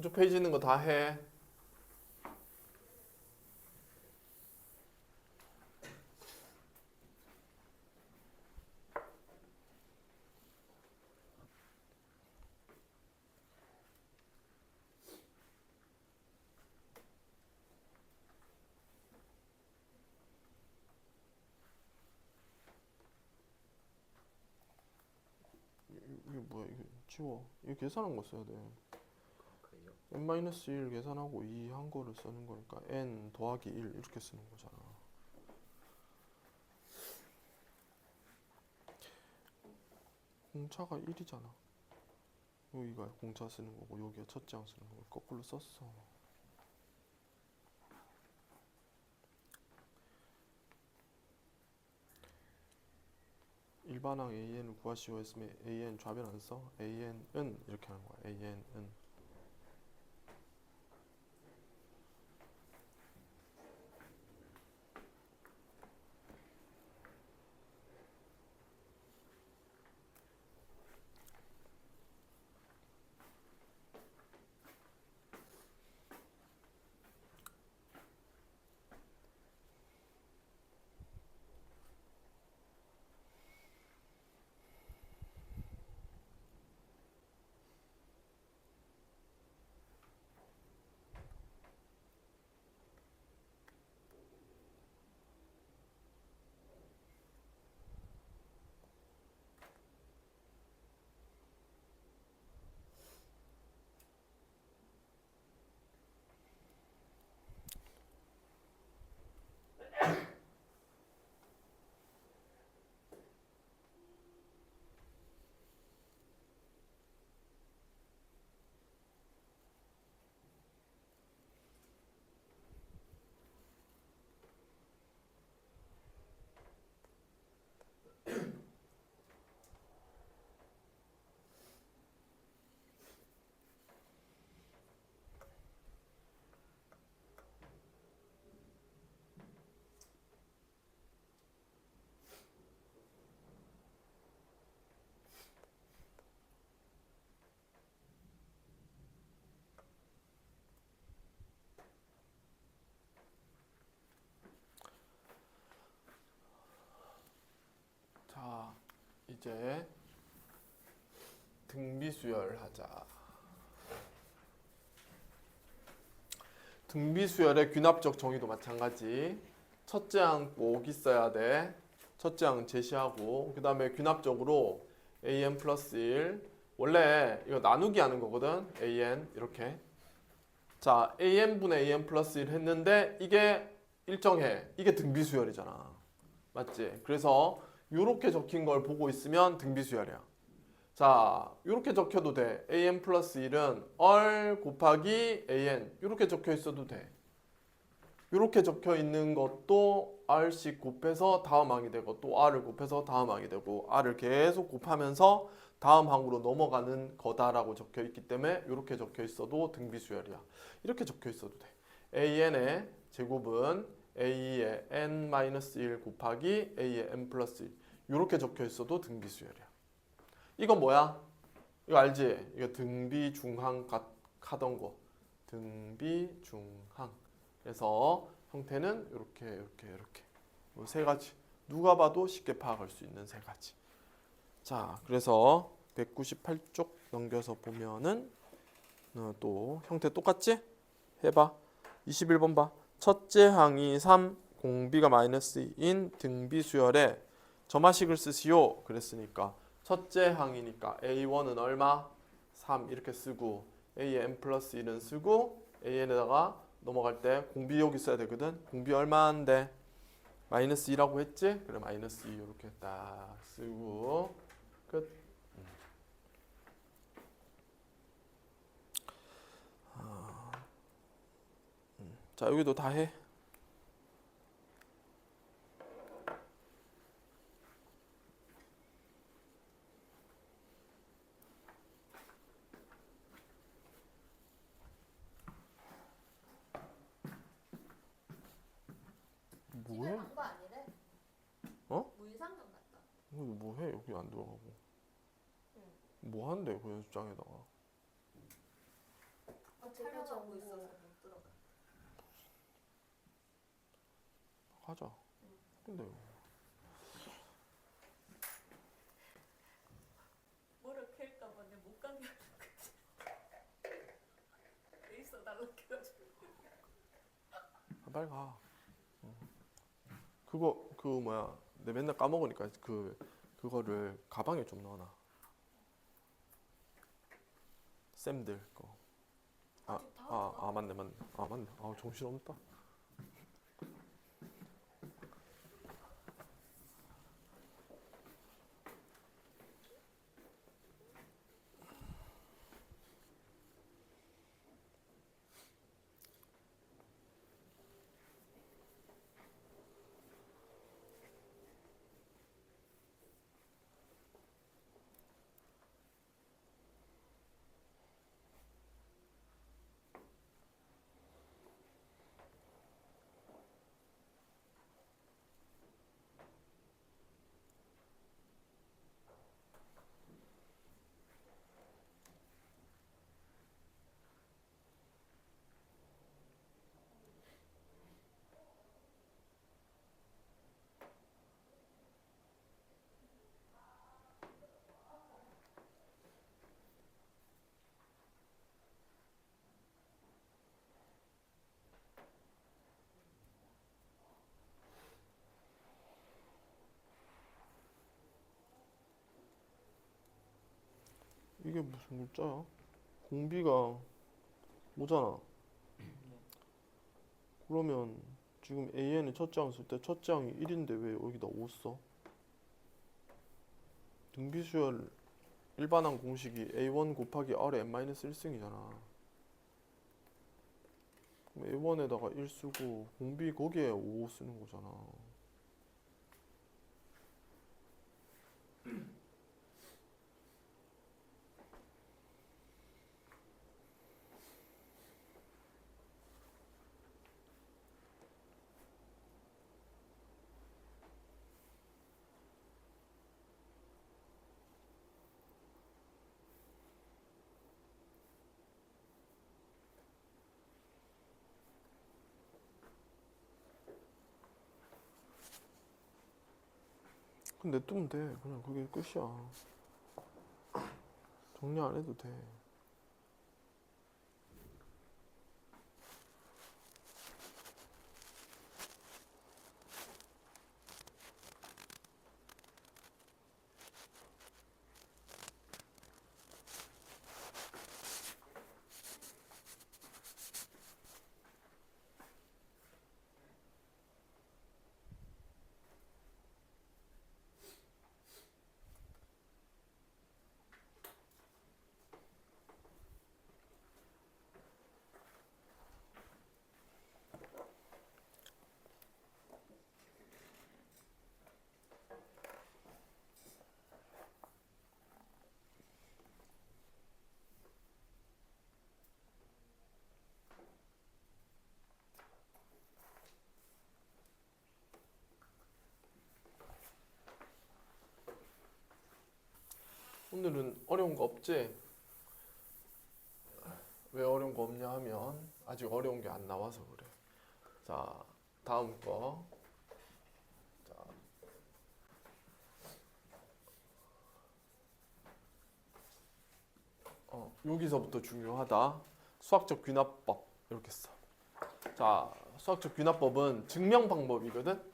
그쪽 페이지 있는 거 다 해. 이게 뭐야? 이거 지워. 이거 계산한 거 써야 돼. 그래요? n-1 계산하고 2 한 거를 쓰는 거니까 n 더하기 1 이렇게 쓰는 거잖아. 공차가 1이잖아. 여기가 공차 쓰는 거고 여기가 첫째 항 쓰는 거고 거꾸로 썼어. 일반항 AN을 구하시오 했으면 AN 좌변 안 써? AN은 이렇게 하는 거야. AN은 자 이제 등비수열 하자. 등비수열의 귀납적 정의도 마찬가지. 첫째 항 꼭 있어야 돼. 첫째 항 제시하고 그 다음에 귀납적으로 an 플러스 1 원래 이거 나누기 하는 거거든. an 이렇게 자 an분의 an 플러스 1 했는데 이게 일정해. 이게 등비수열이잖아. 맞지? 그래서 요렇게 적힌 걸 보고 있으면 등비수열이야. 자, 요렇게 적혀도 돼. an 플러스 1은 얼 곱하기 an 요렇게 적혀 있어도 돼. 요렇게 적혀 있는 것도 r씩 곱해서 다음 항이 되고 또 r을 곱해서 다음 항이 되고 r을 계속 곱하면서 다음 항으로 넘어가는 거다라고 적혀 있기 때문에 요렇게 적혀 있어도 등비수열이야. 이렇게 적혀 있어도 돼. an의 제곱은 a의 n-1 곱하기 a의 n 플러스 1 요렇게 적혀 있어도 등비수열이야. 이건 뭐야? 이거 알지? 이거 등비중항 하던 거. 등비중항. 그래서 형태는 이렇게 이 세 가지. 누가 봐도 쉽게 파악할 수 있는 세 가지. 자, 그래서 198쪽 넘겨서 보면은 또 형태 똑같지? 해봐. 21번 봐. 첫째 항이 3, 공비가 마이너스 2인 등비수열에 점화식을 쓰시오. 그랬으니까 첫째 항이니까 A1은 얼마? 3 이렇게 쓰고 A의 n 플러스 1은 쓰고 AN에다가 넘어갈 때 공비 여기 써야 되거든. 공비 얼마인데? 마이너스 2라고 했지? 그래 마이너스 2 이렇게 딱 쓰고 끝. 자 여기도 다 해. 뭐해? 간거 아니래? 어? 무이상전 갔다. 뭐해? 여기 안 들어가고. 뭐 한대 그 연습장에다가. 촬영하고 있어서 못 들어가. 하자. 근데 뭐를 캘까봐 내가 못 가게 하는 거지. 돼 있어 달라 해가지고. 빨리 가. 그거 뭐야? 내 맨날 까먹으니까 그거를 가방에 좀 넣어놔. 쌤들 거. 아직 다 맞네. 정신 없다. 이게 무슨 글자야? 공비가 오잖아. 그러면 지금 AN의 첫째 항 쓸 때 첫째 항이 1인데 왜 여기다 5 써? 등비수열 일반항 공식이 A1 곱하기 R의 n-1승이잖아. 그럼 A1에다가 1 쓰고 공비 거기에 5 쓰는 거잖아. 근데 냅두면 돼. 그냥 그게 끝이야. 정리 안 해도 돼. 오늘은 어려운 거 없지? 왜 어려운 거 없냐 하면 아직 어려운 게 안 나와서 그래. 자, 다음 거. 자, 여기서부터 중요하다. 수학적 귀납법 이렇게 써. 자, 수학적 귀납법은 증명 방법이거든.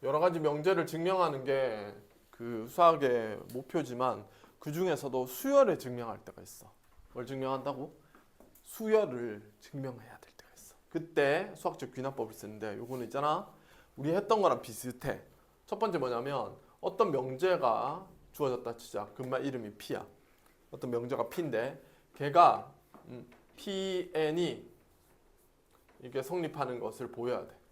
여러 가지 명제를 증명하는 게 그 수학의 목표지만 그 중에서도 수열을 증명할 때가 있어. 뭘 증명한다고? 수열을 증명해야 될 때가 있어. 그때 수학적 귀납법을 쓰는데 요거는 있잖아. 우리 했던 거랑 비슷해. 첫 번째 뭐냐면 어떤 명제가 주어졌다 치자. 그말 이름이 P야. 어떤 명제가 P인데 걔가 Pn이 이게 성립하는 것을 보여야 돼.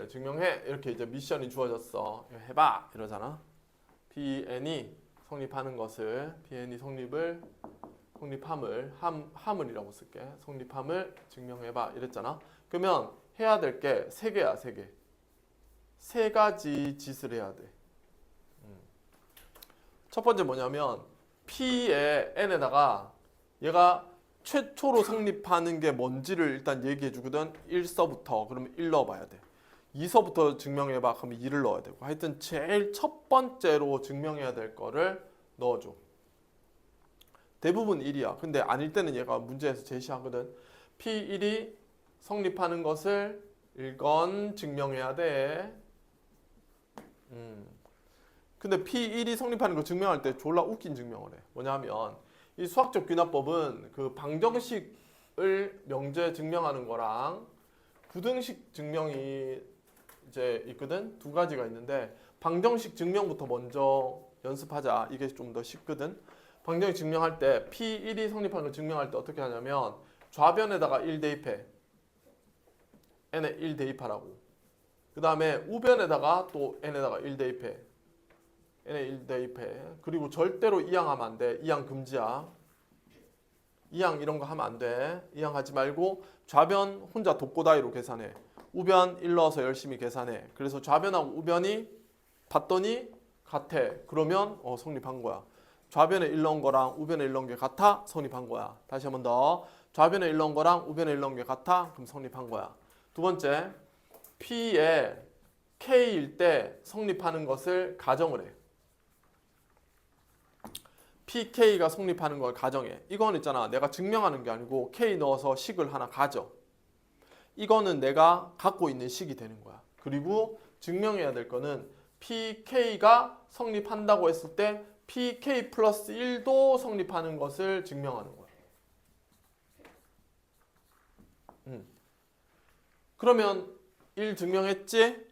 증명해 이렇게 이제 미션이 주어졌어. 이거 해봐 이러잖아. Pn이 성립하는 것을 Pn이 성립함을이라고 쓸게. 성립함을 증명해봐 이랬잖아. 그러면 해야 될 게 세 개야, 세 개. 세 가지 짓을 해야 돼. 첫 번째 뭐냐면 P의 n에다가 얘가 최초로 성립하는 게 뭔지를 일단 얘기해 주거든. 1서부터. 그러면 1 넣어봐야 돼. 2서부터 증명해봐. 그러면 2를 넣어야 되고. 하여튼 제일 첫 번째로 증명해야 될 거를 넣어줘. 대부분 1이야. 근데 아닐 때는 얘가 문제에서 제시하거든. P1이 성립하는 것을 1건 증명해야 돼. 근데 P1이 성립하는 거 증명할 때 졸라 웃긴 증명을 해. 뭐냐면 이 수학적 귀납법은 그 방정식을 명제 증명하는 거랑 부등식 증명이 이제 있거든. 두 가지가 있는데 방정식 증명부터 먼저 연습하자. 이게 좀 더 쉽거든. 방정식 증명할 때 P1이 성립하는 걸 증명할 때 어떻게 하냐면 좌변에다가 1 대입해. n에 1 대입하라고. 그 다음에 우변에다가 또 n에다가 1 대입해. n에 1 대입해. 그리고 절대로 이항하면 안 돼. 이항 금지야. 이항 이런 거 하면 안 돼. 이항 하지 말고 좌변 혼자 독고다이로 계산해. 우변 1 넣어서 열심히 계산해. 그래서 좌변하고 우변이 봤더니 같아. 그러면 성립한 거야. 좌변에 1 넣은 거랑 우변에 1 넣은 게 같아. 성립한 거야. 다시 한 번 더. 좌변에 1 넣은 거랑 우변에 1 넣은 게 같아. 그럼 성립한 거야. 두 번째, P의 K일 때 성립하는 것을 가정을 해. PK가 성립하는 걸 가정해. 이건 있잖아. 내가 증명하는 게 아니고 K 넣어서 식을 하나 가져. 이거는 내가 갖고 있는 식이 되는 거야. 그리고 증명해야 될 거는 PK가 성립한다고 했을 때 PK 플러스 1도 성립하는 것을 증명하는 거야. 그러면 1 증명했지?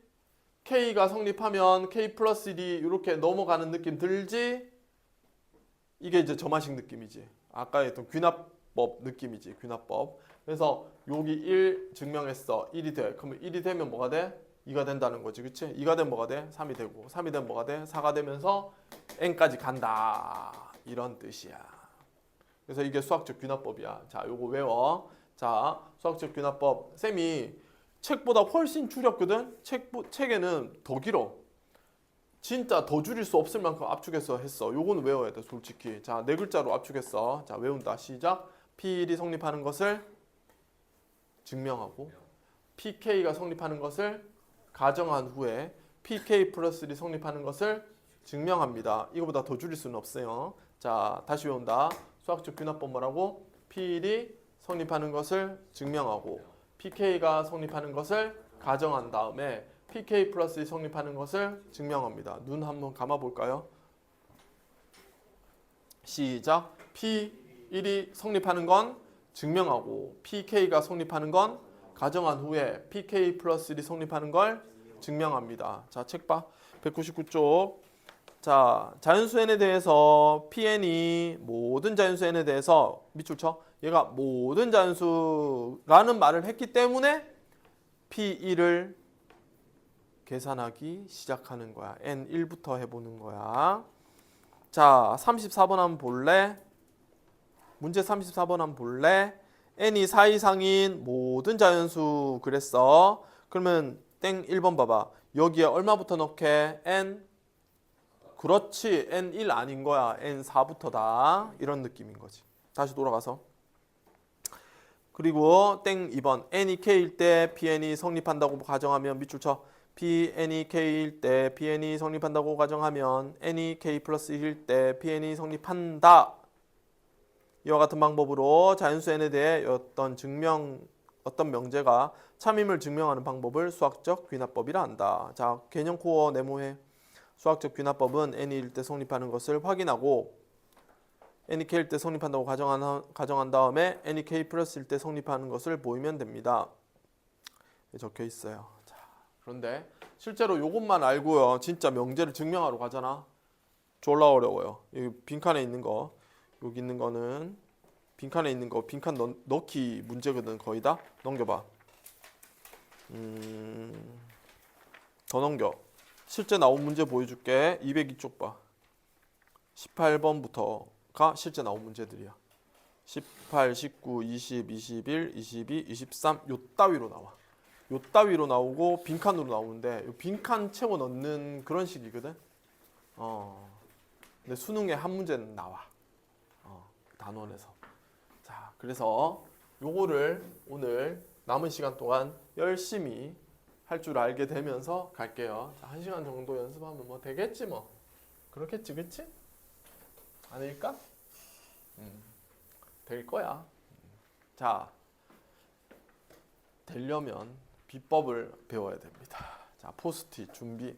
K가 성립하면 K 플러스 1이 이렇게 넘어가는 느낌 들지? 이게 이제 점화식 느낌이지. 아까 했던 귀납법 느낌이지. 귀납법. 그래서 여기 1 증명했어. 1이 돼. 그러면 1이 되면 뭐가 돼? 2가 된다는 거지. 그치? 2가 되면 뭐가 돼? 3이 되고. 3이 되면 뭐가 돼? 4가 되면서 n까지 간다. 이런 뜻이야. 그래서 이게 수학적 귀납법이야. 자, 요거 외워. 자, 수학적 귀납법. 쌤이 책보다 훨씬 줄였거든? 책에는 더 길어. 진짜 더 줄일 수 없을 만큼 압축해서 했어. 요거는 외워야 돼, 솔직히. 자, 네 글자로 압축했어. 자, 외운다. 시작. P1이 성립하는 것을 증명하고 PK가 성립하는 것을 가정한 후에 PK 플러스 1이 성립하는 것을 증명합니다. 이거보다 더 줄일 수는 없어요. 자, 다시 외운다. 수학적 귀납법 뭐라고? P1이 성립하는 것을 증명하고 PK가 성립하는 것을 가정한 다음에 PK 플러스 1이 성립하는 것을 증명합니다. 눈 한번 감아볼까요? 시작. P1이 성립하는 건 증명하고 PK가 성립하는 건 가정한 후에 PK 플러스 1이 성립하는 걸 증명합니다. 자, 책 봐. 199쪽. 자, 자연수 n에 대해서 Pn이 모든 자연수 n에 대해서 밑줄 쳐. 얘가 모든 자연수라는 말을 했기 때문에 P1을 계산하기 시작하는 거야. N1부터 해보는 거야. 자, 34번 한번 볼래? 문제 34번 한번 볼래? N이 4 이상인 모든 자연수 그랬어. 그러면 땡 1번 봐봐. 여기에 얼마부터 넣게? N? 그렇지. N1 아닌 거야. N4부터다. 이런 느낌인 거지. 다시 돌아가서. 그리고 땡 2번. N이 K일 때 Pn이 성립한다고 가정하면 밑줄 쳐. Pn이 K일 때 Pn이 성립한다고 가정하면 N이 K 플러스 1일 때 Pn이 성립한다. 이와 같은 방법으로 자연수 n에 대해 어떤 명제가 참임을 증명하는 방법을 수학적 귀납법이라 한다. 자, 개념 코어 네모해. 수학적 귀납법은 n일 때 성립하는 것을 확인하고 n이 k일 때 성립한다고 가정한 다음에 n이 k 플러스일 때 성립하는 것을 보이면 됩니다. 적혀 있어요. 자, 그런데 실제로 이것만 알고요. 진짜 명제를 증명하러 가잖아. 졸라 어려워요. 여기 빈칸에 있는 거. 여기 있는 거는 빈칸에 있는 거 빈칸 넣기 문제거든. 거의 다 넘겨봐. 더 넘겨. 실제 나온 문제 보여줄게. 202쪽 봐. 18번부터가 실제 나온 문제들이야. 18, 19, 20, 21, 22, 23 요 따위로 나와. 요 따위로 나오고 빈칸으로 나오는데 요 빈칸 채워 넣는 그런 식이거든. 근데 수능에 한 문제는 나와. 단원에서. 자, 그래서 요거를 오늘 남은 시간 동안 열심히 할 줄 알게 되면서 갈게요. 자, 1시간 정도 연습하면 뭐 되겠지 뭐. 그렇겠지, 그치? 아닐까? 될 거야. 자, 되려면 비법을 배워야 됩니다. 자, 포스트잇 준비.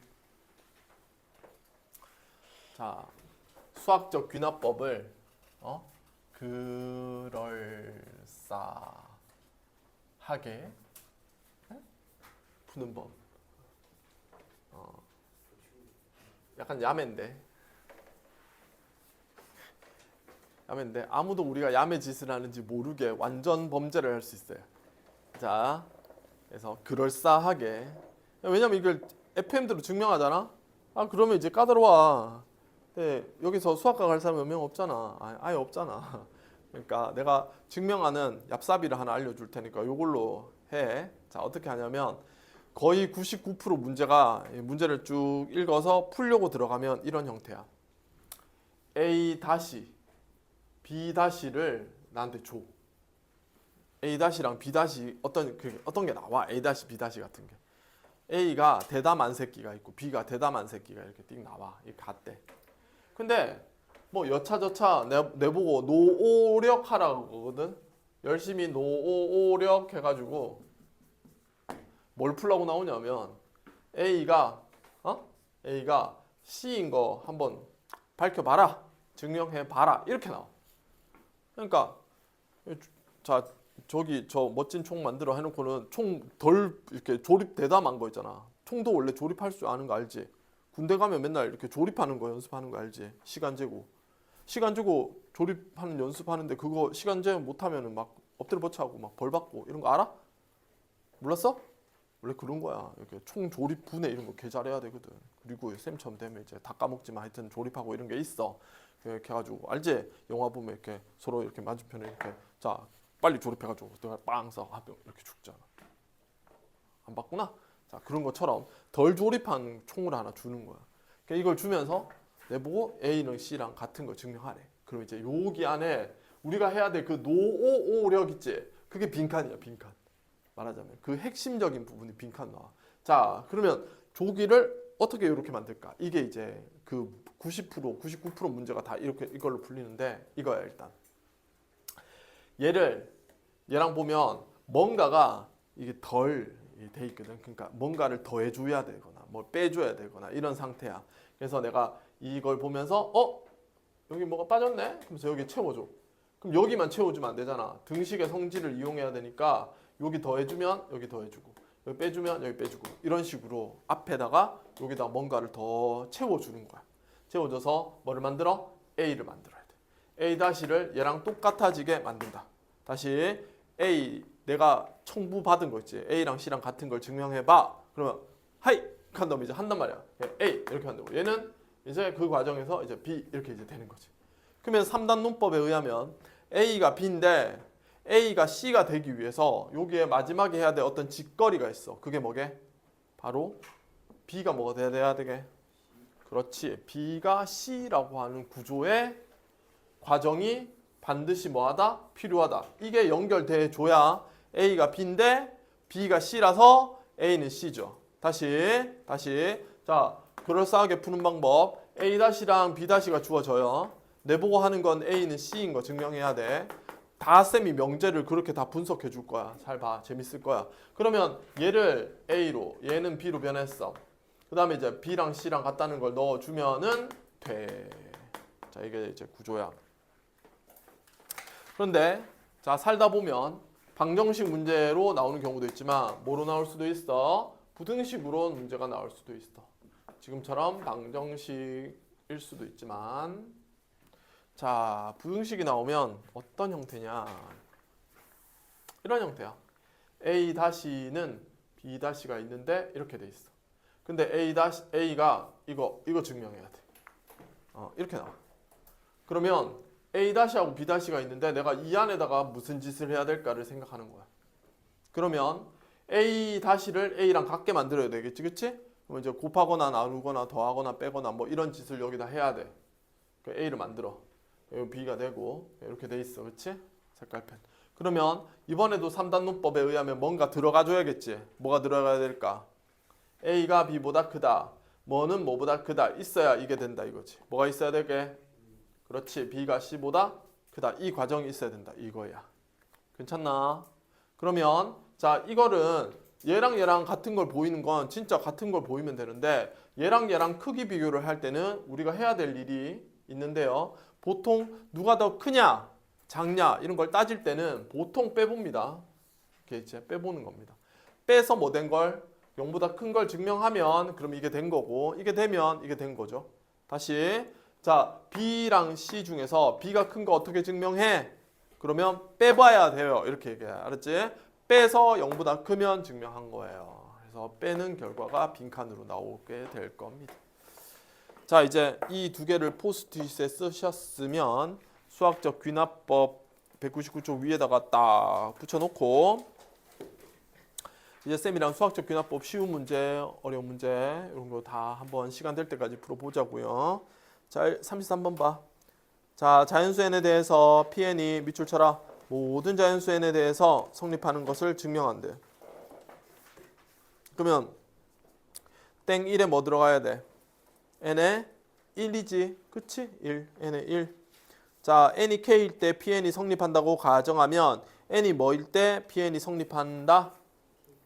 자, 수학적 귀납법을 그럴싸하게 푸는 법. 약간 야매인데 아무도 우리가 야매 짓을 하는지 모르게 완전 범죄를 할 수 있어요. 자, 그래서 그럴싸하게. 왜냐면 이걸 FM대로 증명하잖아. 그러면 이제 까다로워. 근데 여기서 수학과 갈 사람이 몇 명 없잖아. 아예 없잖아. 그러니까 내가 증명하는 얍삽이를 하나 알려줄 테니까 이걸로 해. 자, 어떻게 하냐면 거의 99% 문제를 쭉 읽어서 풀려고 들어가면 이런 형태야. A 다시 B 다시를 나한테 줘. A 다시랑 B 다시 어떤 게 나와. A 다시 B 다시 같은 게. A가 대담한 새끼가 있고 B가 대담한 새끼가 이렇게 띡 나와. 이 같대. 근데 뭐 여차저차 내보고 노오력 하라고 그러거든. 열심히 노오력 해가지고 뭘 풀라고 나오냐면 A가 C인 거 한번 밝혀봐라. 증명해봐라. 이렇게 나와. 그러니까 자, 저기 저 멋진 총 만들어 해놓고는 총 덜 이렇게 조립 대담한 거 있잖아. 총도 원래 조립할 줄 아는 거 알지? 군대 가면 맨날 이렇게 조립하는 거 연습하는 거 알지? 시간 재고 조립하는 연습하는데 그거 시간 재 못하면은 막 엎드려 버쳐하고 막 벌 받고 이런 거 알아? 몰랐어? 원래 그런 거야. 이렇게 총 조립 분해 이런 거 개 잘해야 되거든. 그리고 쌤처럼 되면 이제 다 까먹지만 하여튼 조립하고 이런 게 있어. 이렇게 해가지고 알지? 영화 보면 이렇게 서로 이렇게 맞은편에 이렇게 자 빨리 조립해가지고 내가 빵 써. 이렇게 죽잖아. 안 봤구나? 자, 그런 것처럼 덜 조립한 총을 하나 주는 거야. 그러니까 이걸 주면서 내보고 A는 C랑 같은 걸 증명하래. 그럼 이제 여기 안에 우리가 해야 될 그 노오력 있지? 그게 빈칸이야, 빈칸. 말하자면 그 핵심적인 부분이 빈칸 나와. 자, 그러면 조기를 어떻게 이렇게 만들까? 이게 이제 그 90%, 99% 문제가 다 이렇게 이걸로 풀리는데 이거야 일단. 얘랑 보면 뭔가가 이게 덜 돼 있거든. 그러니까 뭔가를 더 해줘야 되거나 뭘 빼줘야 되거나 이런 상태야. 그래서 내가 이걸 보면서 여기 뭐가 빠졌네? 그러면서 여기 채워줘. 그럼 여기만 채워주면 안 되잖아. 등식의 성질을 이용해야 되니까 여기 더 해주면 여기 더 해주고 여기 빼주면 여기 빼주고 이런 식으로 앞에다가 여기다 뭔가를 더 채워주는 거야. 채워줘서 뭐를 만들어? A를 만들어야 돼. A 다시를 얘랑 똑같아지게 만든다. 다시 A 내가 청구받은 거 있지. A랑 C랑 같은 걸 증명해봐. 그러면 하이! 한 다음에 이제 한단 말이야. A 이렇게 한다고. 얘는 이제 그 과정에서 이제 B 이렇게 이제 되는 거지. 그러면 3단 논법에 의하면 A가 B인데 A가 C가 되기 위해서 여기에 마지막에 해야 될 어떤 직거리가 있어. 그게 뭐게? 바로 B가 뭐가 돼야 되게? 그렇지. B가 C라고 하는 구조의 과정이 반드시 뭐하다? 필요하다. 이게 연결돼 줘야 A가 B인데 B가 C라서 A는 C죠. 다시 자, 그럴싸하게 푸는 방법. A-랑 B-가 주어져요. 내보고 하는 건 A는 C인 거 증명해야 돼. 다 쌤이 명제를 그렇게 다 분석해 줄 거야. 잘 봐. 재밌을 거야. 그러면 얘를 A로, 얘는 B로 변했어. 그 다음에 이제 B랑 C랑 같다는 걸 넣어주면은 돼. 자, 이게 이제 구조야. 그런데 자, 살다 보면 방정식 문제로 나오는 경우도 있지만 뭐로 나올 수도 있어? 부등식으로 문제가 나올 수도 있어. 지금처럼 방정식일 수도 있지만 자, 부등식이 나오면 어떤 형태냐? 이런 형태야. A-는 B-가 있는데 이렇게 돼 있어. 근데 A가 이거 증명해야 돼. 이렇게 나와. 그러면 A-하고 B-가 있는데 내가 이 안에다가 무슨 짓을 해야 될까를 생각하는 거야. 그러면 A-를 A랑 같게 만들어야 되겠지, 그치? 그럼 이제 곱하거나 나누거나 더하거나 빼거나 뭐 이런 짓을 여기다 해야 돼. 그 A를 만들어. 여기 B가 되고 이렇게 돼 있어. 그렇지? 색깔펜. 그러면 이번에도 3단 논법에 의하면 뭔가 들어가 줘야겠지. 뭐가 들어가야 될까? A가 B보다 크다. 뭐는 뭐보다 크다. 있어야 이게 된다 이거지. 뭐가 있어야 되게? 그렇지. B가 C보다 크다. 이 과정이 있어야 된다. 이거야. 괜찮나? 그러면 자 이거는 얘랑 같은 걸 보이는 건 진짜 같은 걸 보이면 되는데 얘랑 크기 비교를 할 때는 우리가 해야 될 일이 있는데요. 보통 누가 더 크냐 작냐 이런 걸 따질 때는 보통 빼봅니다. 이렇게 이제 빼보는 겁니다. 빼서 뭐 된 걸 0보다 큰 걸 증명하면 그럼 이게 된 거고 이게 되면 이게 된 거죠. 다시 자 B랑 C 중에서 B가 큰 거 어떻게 증명해? 그러면 빼봐야 돼요. 이렇게 얘기해. 알았지? 빼서 0보다 크면 증명한 거예요. 그래서 빼는 결과가 빈칸으로 나오게 될 겁니다. 자 이제 이 두 개를 포스트잇에 쓰셨으면 수학적 귀납법 199쪽 위에다가 딱 붙여놓고 이제 쌤이랑 수학적 귀납법 쉬운 문제, 어려운 문제 이런 거 다 한번 시간 될 때까지 풀어보자고요. 자 33번 봐. 자 자연수 n에 대해서 Pn이 밑줄 쳐라. 모든 자연수 n에 대해서 성립하는 것을 증명한대. 그러면 땡 1에 뭐 들어가야 돼? n에 1이지. 그치? 1. n에 1. 자 n이 k일 때 Pn이 성립한다고 가정하면 n이 뭐일 때 Pn이 성립한다?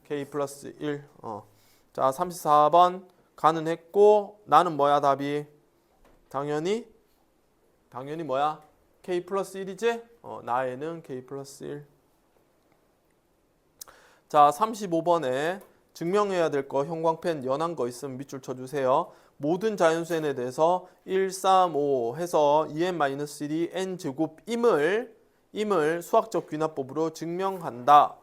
k 플러스 1. 자 34번 가는 했고 나는 뭐야 답이? 당연히 뭐야? k 플러스 1이지? 나에는 k 플러스 1. 자 35번에 증명해야 될 거 형광펜 연한 거 있으면 밑줄 쳐주세요. 모든 자연수 n에 대해서 1, 3, 5 해서 2n-1이 n제곱임을 수학적 귀납법으로 증명한다.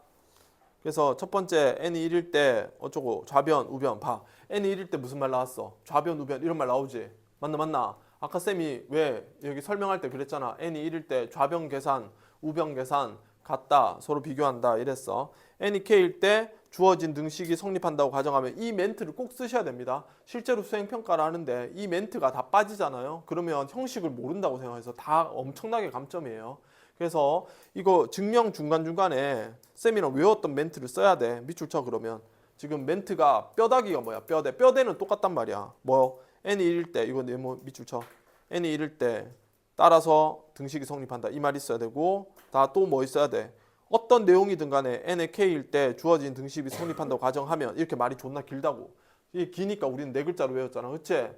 그래서 첫 번째 n이 1일 때 어쩌고 좌변, 우변 봐. n이 1일 때 무슨 말 나왔어? 좌변, 우변 이런 말 나오지? 맞나? 아까 쌤이 왜 여기 설명할 때 그랬잖아. n이 1일 때 좌변 계산, 우변 계산 같다. 서로 비교한다 이랬어. n이 k일 때 주어진 등식이 성립한다고 가정하면 이 멘트를 꼭 쓰셔야 됩니다. 실제로 수행평가를 하는데 이 멘트가 다 빠지잖아요. 그러면 형식을 모른다고 생각해서 다 엄청나게 감점이에요. 그래서 이거 증명 중간중간에 쌤이랑 외웠던 멘트를 써야 돼. 밑줄 쳐 그러면. 지금 멘트가 뼈다귀가 뭐야? 뼈대. 뼈대는 똑같단 말이야. 뭐 n이 1일 때 이거 네모 밑줄 쳐. n이 1일 때 따라서 등식이 성립한다. 이 말이 있어야 되고 다 또 뭐 있어야 돼? 어떤 내용이든 간에 n의 k일 때 주어진 등식이 성립한다고 가정하면 이렇게 말이 존나 길다고. 이게 기니까 우리는 네 글자로 외웠잖아. 그치?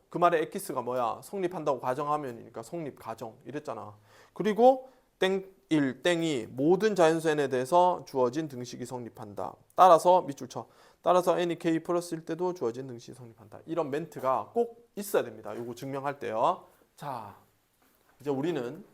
그 말의 엑기스가 뭐야? 성립한다고 가정하면이니까 성립 가정 이랬잖아. 그리고 땡1, 땡2 모든 자연수 n에 대해서 주어진 등식이 성립한다. 따라서 밑줄 쳐. 따라서 n이 k 플러스일 때도 주어진 등식이 성립한다. 이런 멘트가 꼭 있어야 됩니다. 이거 증명할 때요. 자, 이제 우리는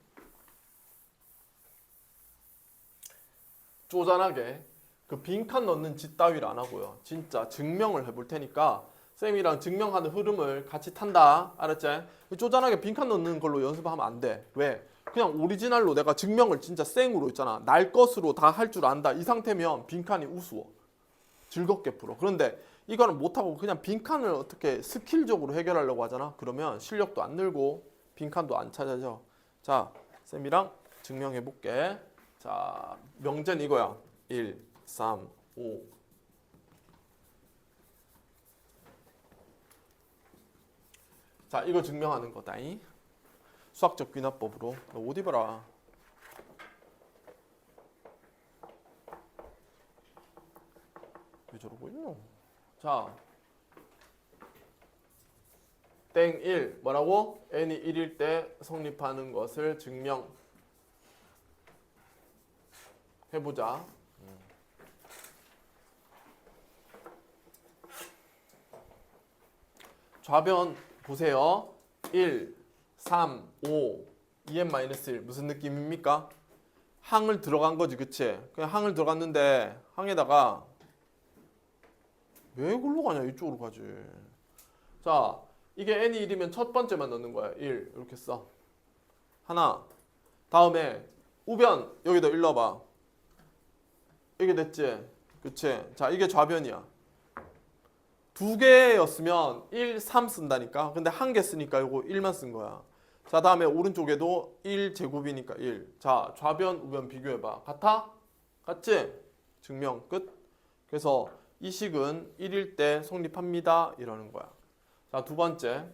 쪼잔하게 그 빈칸 넣는 짓 따위를 안 하고요. 진짜 증명을 해볼 테니까 쌤이랑 증명하는 흐름을 같이 탄다. 알았지? 쪼잔하게 빈칸 넣는 걸로 연습하면 안 돼. 왜? 그냥 오리지널로 내가 증명을 진짜 생으로 있잖아. 날 것으로 다 할 줄 안다. 이 상태면 빈칸이 우스워. 즐겁게 풀어. 그런데 이거는 못하고 그냥 빈칸을 어떻게 스킬적으로 해결하려고 하잖아. 그러면 실력도 안 늘고 빈칸도 안 찾아져. 자, 쌤이랑 증명해 볼게. 자, 명제는 이거야. 1, 3, 5. 자, 이거 증명하는 거다잉. 수학적 귀납법으로. 너 옷 입어라. 왜 저러고 있노? 자, 땡 1. 뭐라고? n이 1일 때 성립하는 것을 증명. 해보자. 좌변 보세요. 1, 3, 5, 2n-1 무슨 느낌입니까? 항을 들어간 거지, 그치? 그냥 항을 들어갔는데 항에다가 왜 글로 가냐? 이쪽으로 가지. 자, 이게 n이 1이면 첫 번째만 넣는 거야. 1 이렇게 써. 하나. 다음에 우변 여기다 1 넣어봐. 이게 됐지? 그치? 자, 이게 좌변이야. 두 개였으면 1, 3 쓴다니까. 근데 한 개 쓰니까 이거 1만 쓴 거야. 자, 다음에 오른쪽에도 1제곱이니까 1. 자, 좌변, 우변 비교해봐. 같아? 같지? 증명 끝. 그래서 이 식은 1일 때 성립합니다. 이러는 거야. 자, 두 번째.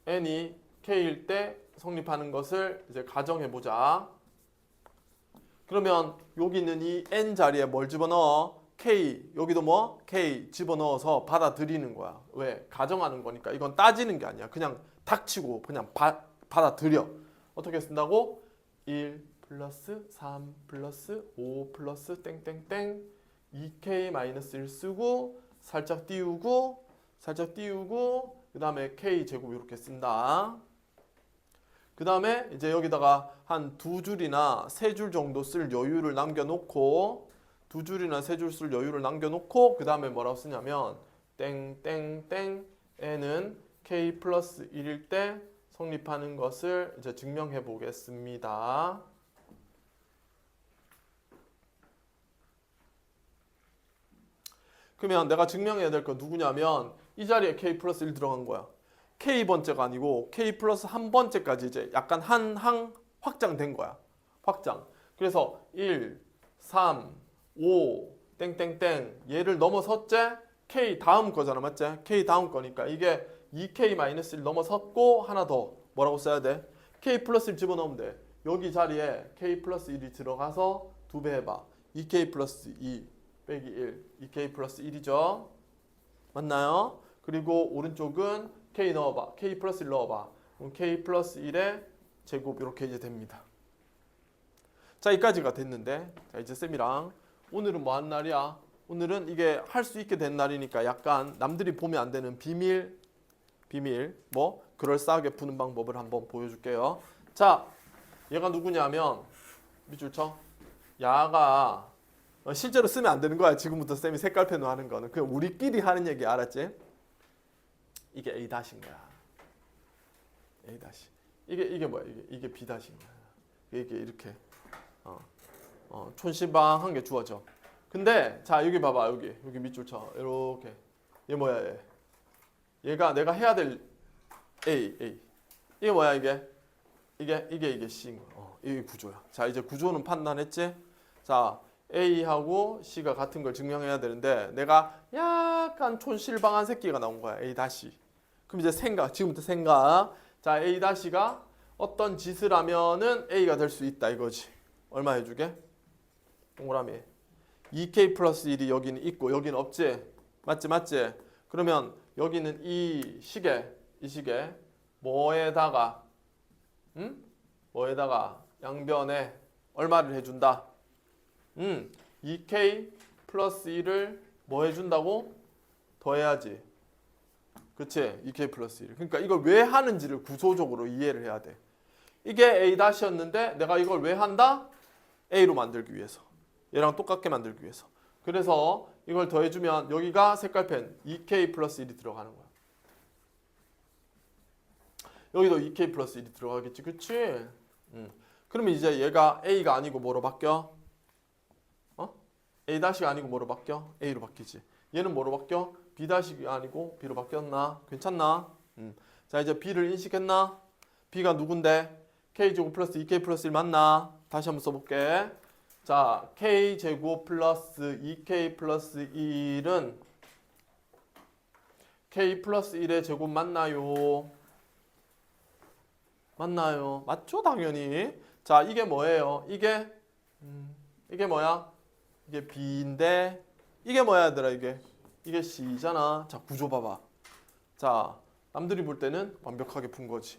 n이 k일 때 성립하는 것을 이제 가정해보자. 그러면 여기 있는 이 n 자리에 뭘 집어넣어? k, 여기도 뭐? k 집어넣어서 받아들이는 거야. 왜? 가정하는 거니까. 이건 따지는 게 아니야. 그냥 닥치고 그냥 받아들여. 어떻게 쓴다고? 1 플러스 3 플러스 5 플러스 땡땡땡 2k-1 쓰고 살짝 띄우고 그 다음에 k제곱 이렇게 쓴다. 그 다음에 이제 여기다가 한 두 줄이나 세 줄 정도 쓸 여유를 남겨놓고 그 다음에 뭐라고 쓰냐면 땡땡땡 n은 k 플러스 1일 때 성립하는 것을 이제 증명해 보겠습니다. 그러면 내가 증명해야 될 건 누구냐면 이 자리에 k 플러스 1 들어간 거야. k번째가 아니고 k 플러스 한 번째까지 이제 약간 한 항 확장된 거야. 확장. 그래서 1, 3, 5, 땡땡땡 얘를 넘어섰지? k 다음 거잖아. 맞지? k 다음 거니까 이게 2k-1 넘어섰고 하나 더 뭐라고 써야 돼? k 플러스 1 집어넣으면 돼. 여기 자리에 k 플러스 1이 들어가서 2배 해봐. 2k 플러스 2 빼기 1 2k 플러스 1이죠. 맞나요? 그리고 오른쪽은 k 넣어봐. k 플러스 1 넣어봐. 그럼 k 플러스 1의 제곱 이렇게 이제 됩니다. 자, 여기까지가 됐는데 자, 이제 쌤이랑 오늘은 뭐 하는 날이야? 오늘은 이게 할 수 있게 된 날이니까 약간 남들이 보면 안 되는 비밀 뭐 그럴싸하게 푸는 방법을 한번 보여줄게요. 자, 얘가 누구냐면 밑줄 쳐. 야가 실제로 쓰면 안 되는 거야. 지금부터 쌤이 색깔펜으로 하는 거는 그냥 우리끼리 하는 얘기 알았지? 이게 A 다시인 거야. A 다시. 이게 뭐야? 이게 B 다시인 거야. 이게 이렇게 촌신방한 게 주어져. 근데 자 여기 봐봐 여기 밑줄 쳐. 이렇게 얘 뭐야 얘? 얘가 내가 해야 될 A 이게 뭐야 이게 C인 거야. 이게 구조야. 자 이제 구조는 판단했지? 자 A하고 C가 같은 걸 증명해야 되는데 내가 약간 촌실방한 새끼가 나온 거야. A 다시. 그럼 이제 지금부터 생각. 자 A 다시가 어떤 짓을 하면은 A가 될 수 있다 이거지. 얼마 해주게? 동그라미. 2K 플러스 1이 여기는 있고 여기는 없지? 맞지? 그러면 여기는 이 시계 뭐에다가 양변에 얼마를 해준다? 2K 플러스 1을 뭐 해준다고? 더해야지. 그치? 2K 플러스 1. 그러니까 이걸 왜 하는지를 구조적으로 이해를 해야 돼. 이게 A-였는데 내가 이걸 왜 한다? A로 만들기 위해서. 얘랑 똑같게 만들기 위해서. 그래서 이걸 더해주면 여기가 색깔펜 2K 플러스 1이 들어가는 거야. 여기도 2K 플러스 1이 들어가겠지. 그치? 그러면 이제 얘가 A가 아니고 뭐로 바뀌어? A-가 아니고 뭐로 바뀌어? A로 바뀌지. 얘는 뭐로 바뀌어? B-가 아니고 B로 바뀌었나? 괜찮나? 자 이제 B를 인식했나? B가 누군데? K제곱 플러스 2K 플러스 1 맞나? 다시 한번 써볼게. 자 K제곱 플러스 2K 플러스 1은 K 플러스 1의 제곱 맞나요? 맞죠? 당연히. 자 이게 뭐예요? 이게 뭐야? 이게 B인데 이게 뭐야 얘들아 이게 C잖아. 자 구조 봐봐. 자 남들이 볼 때는 완벽하게 푼 거지.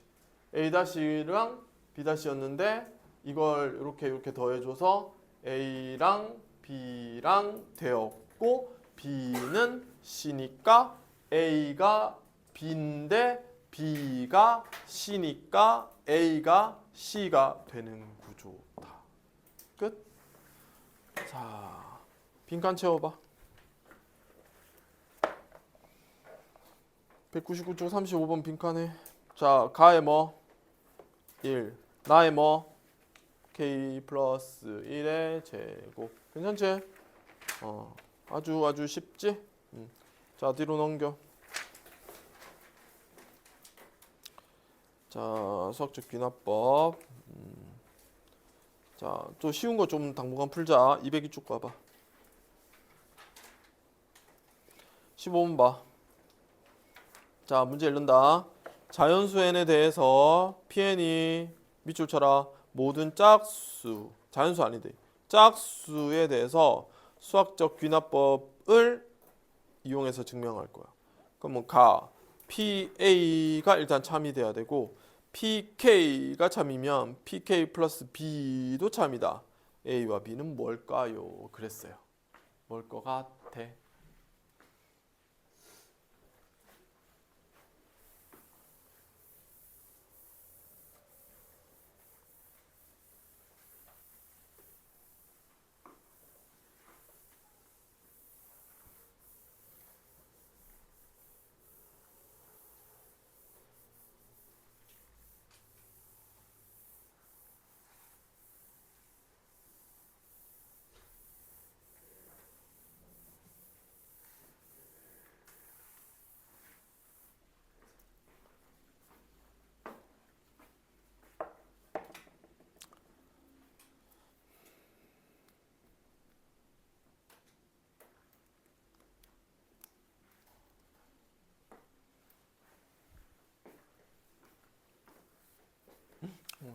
A-랑 B-였는데 이걸 이렇게 더해줘서 A랑 B랑 되었고 B는 C니까 A가 B인데 B가 C니까 A가 C가 되는 구조다. 끝. 자, 빈칸 채워봐. 199쪽 35번 빈칸에 자, 가의 뭐? 1. 나의 뭐? K 플러스 1의 제곱. 괜찮지? 아주 쉽지? 자, 뒤로 넘겨. 자, 수학적 귀납법. 자, 또 쉬운 거 좀 당분간 풀자. 200이 쭉 봐봐. 15번 봐. 자, 문제 읽는다. 자연수 n에 대해서 Pn이 밑줄 쳐라. 모든 짝수, 자연수 아니대. 짝수에 대해서 수학적 귀납법을 이용해서 증명할 거야. 그러면 가 PA가 일단 참이 돼야 되고 PK가 참이면 PK 플러스 B도 참이다. A와 B는 뭘까요? 그랬어요. 뭘 것 같아?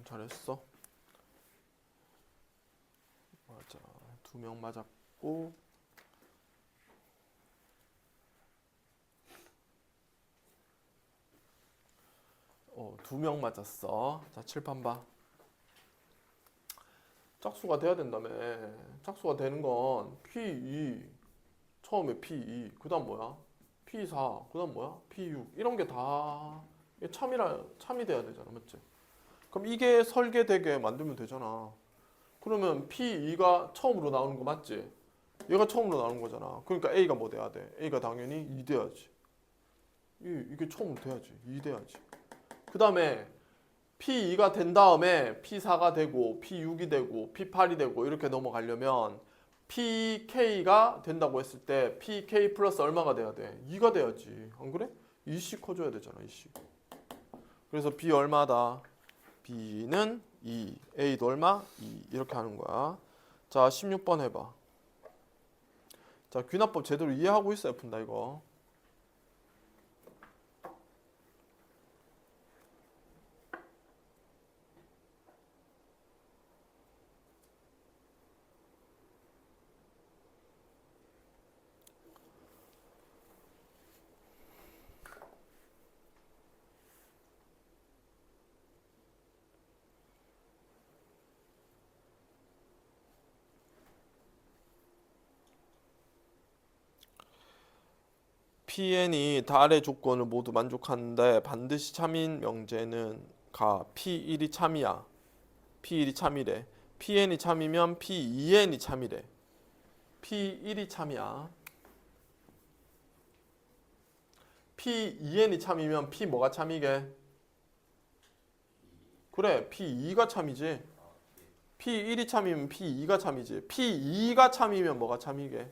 잘했어. 맞아. 2명 맞았고. 어, 2명 맞았어. 자, 칠판 봐. 짝수가 돼야 된다며. 짝수가 되는 건 P2 처음에 P2 그다음 뭐야? P4 그다음 뭐야? P6 이런 게 다 참이 돼야 되잖아, 맞지? 그럼 이게 설계되게 만들면 되잖아. 그러면 P2가 처음으로 나오는 거 맞지? 얘가 처음으로 나오는 거잖아. 그러니까 A가 뭐 돼야 돼? A가 당연히 2 돼야지. 이게 처음으로 돼야지. 2 돼야지. 그 다음에 P2가 된 다음에 P4가 되고 P6이 되고 P8이 되고 이렇게 넘어가려면 PK가 된다고 했을 때 PK 플러스 얼마가 돼야 돼? 2가 돼야지. 안 그래? 2씩 커줘야 되잖아. 2씩. 그래서 B 얼마다? B는 2, A도 얼마? 2 이렇게 하는 거야. 자, 16번 해봐. 자, 귀납법 제대로 이해하고 있어야 푼다 이거. PN이 달의 조건을 모두 만족하는데 반드시 참인 명제는 가 P1이 참이야. P1이 참이래. PN이 참이면 P2N이 참이래. P1이 참이야. P2N이 참이면 P 뭐가 참이게? 그래, P2가 참이지. P1이 참이면 P2가 참이지. P2가 참이면 뭐가 참이게?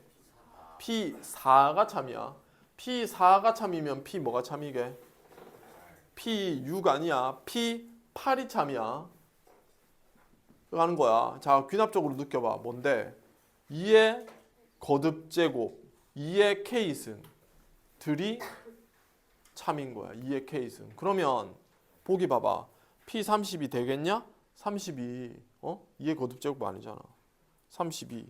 P4가 참이야. P4가 참이면 P 뭐가 참이게? P6 아니야. P8이 참이야. 그거 하는 거야. 자, 귀납적으로 느껴봐. 뭔데? 2의 거듭제곱, 2의 K승들이 참인 거야. 2의 K승. 그러면 보기 봐봐. P30이 되겠냐? 32. 2의 거듭제곱 아니잖아. 32.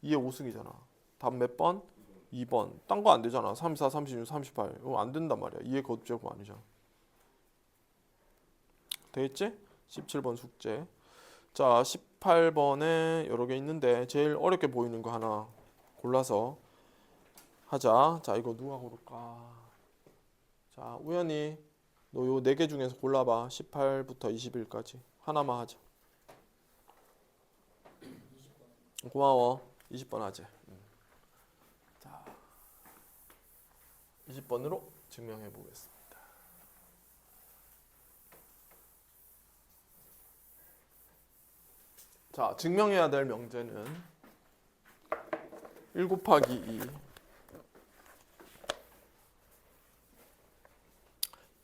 2의 5승이잖아. 답 몇 번? 2번. 딴 거 안 되잖아. 34, 36, 38. 이거 안 된단 말이야. 2의 거듭제곱 아니잖아. 되겠지? 17번 숙제. 자, 18번에 여러 개 있는데 제일 어렵게 보이는 거 하나 골라서 하자. 자, 이거 누가 고를까? 자, 우연히 너 요 4개 중에서 골라봐. 18부터 21까지. 하나만 하자. 고마워. 20번 하지. 자, 20번으로 증명해 보겠습니다. 자, 증명해야 될 명제는 1 곱하기 2,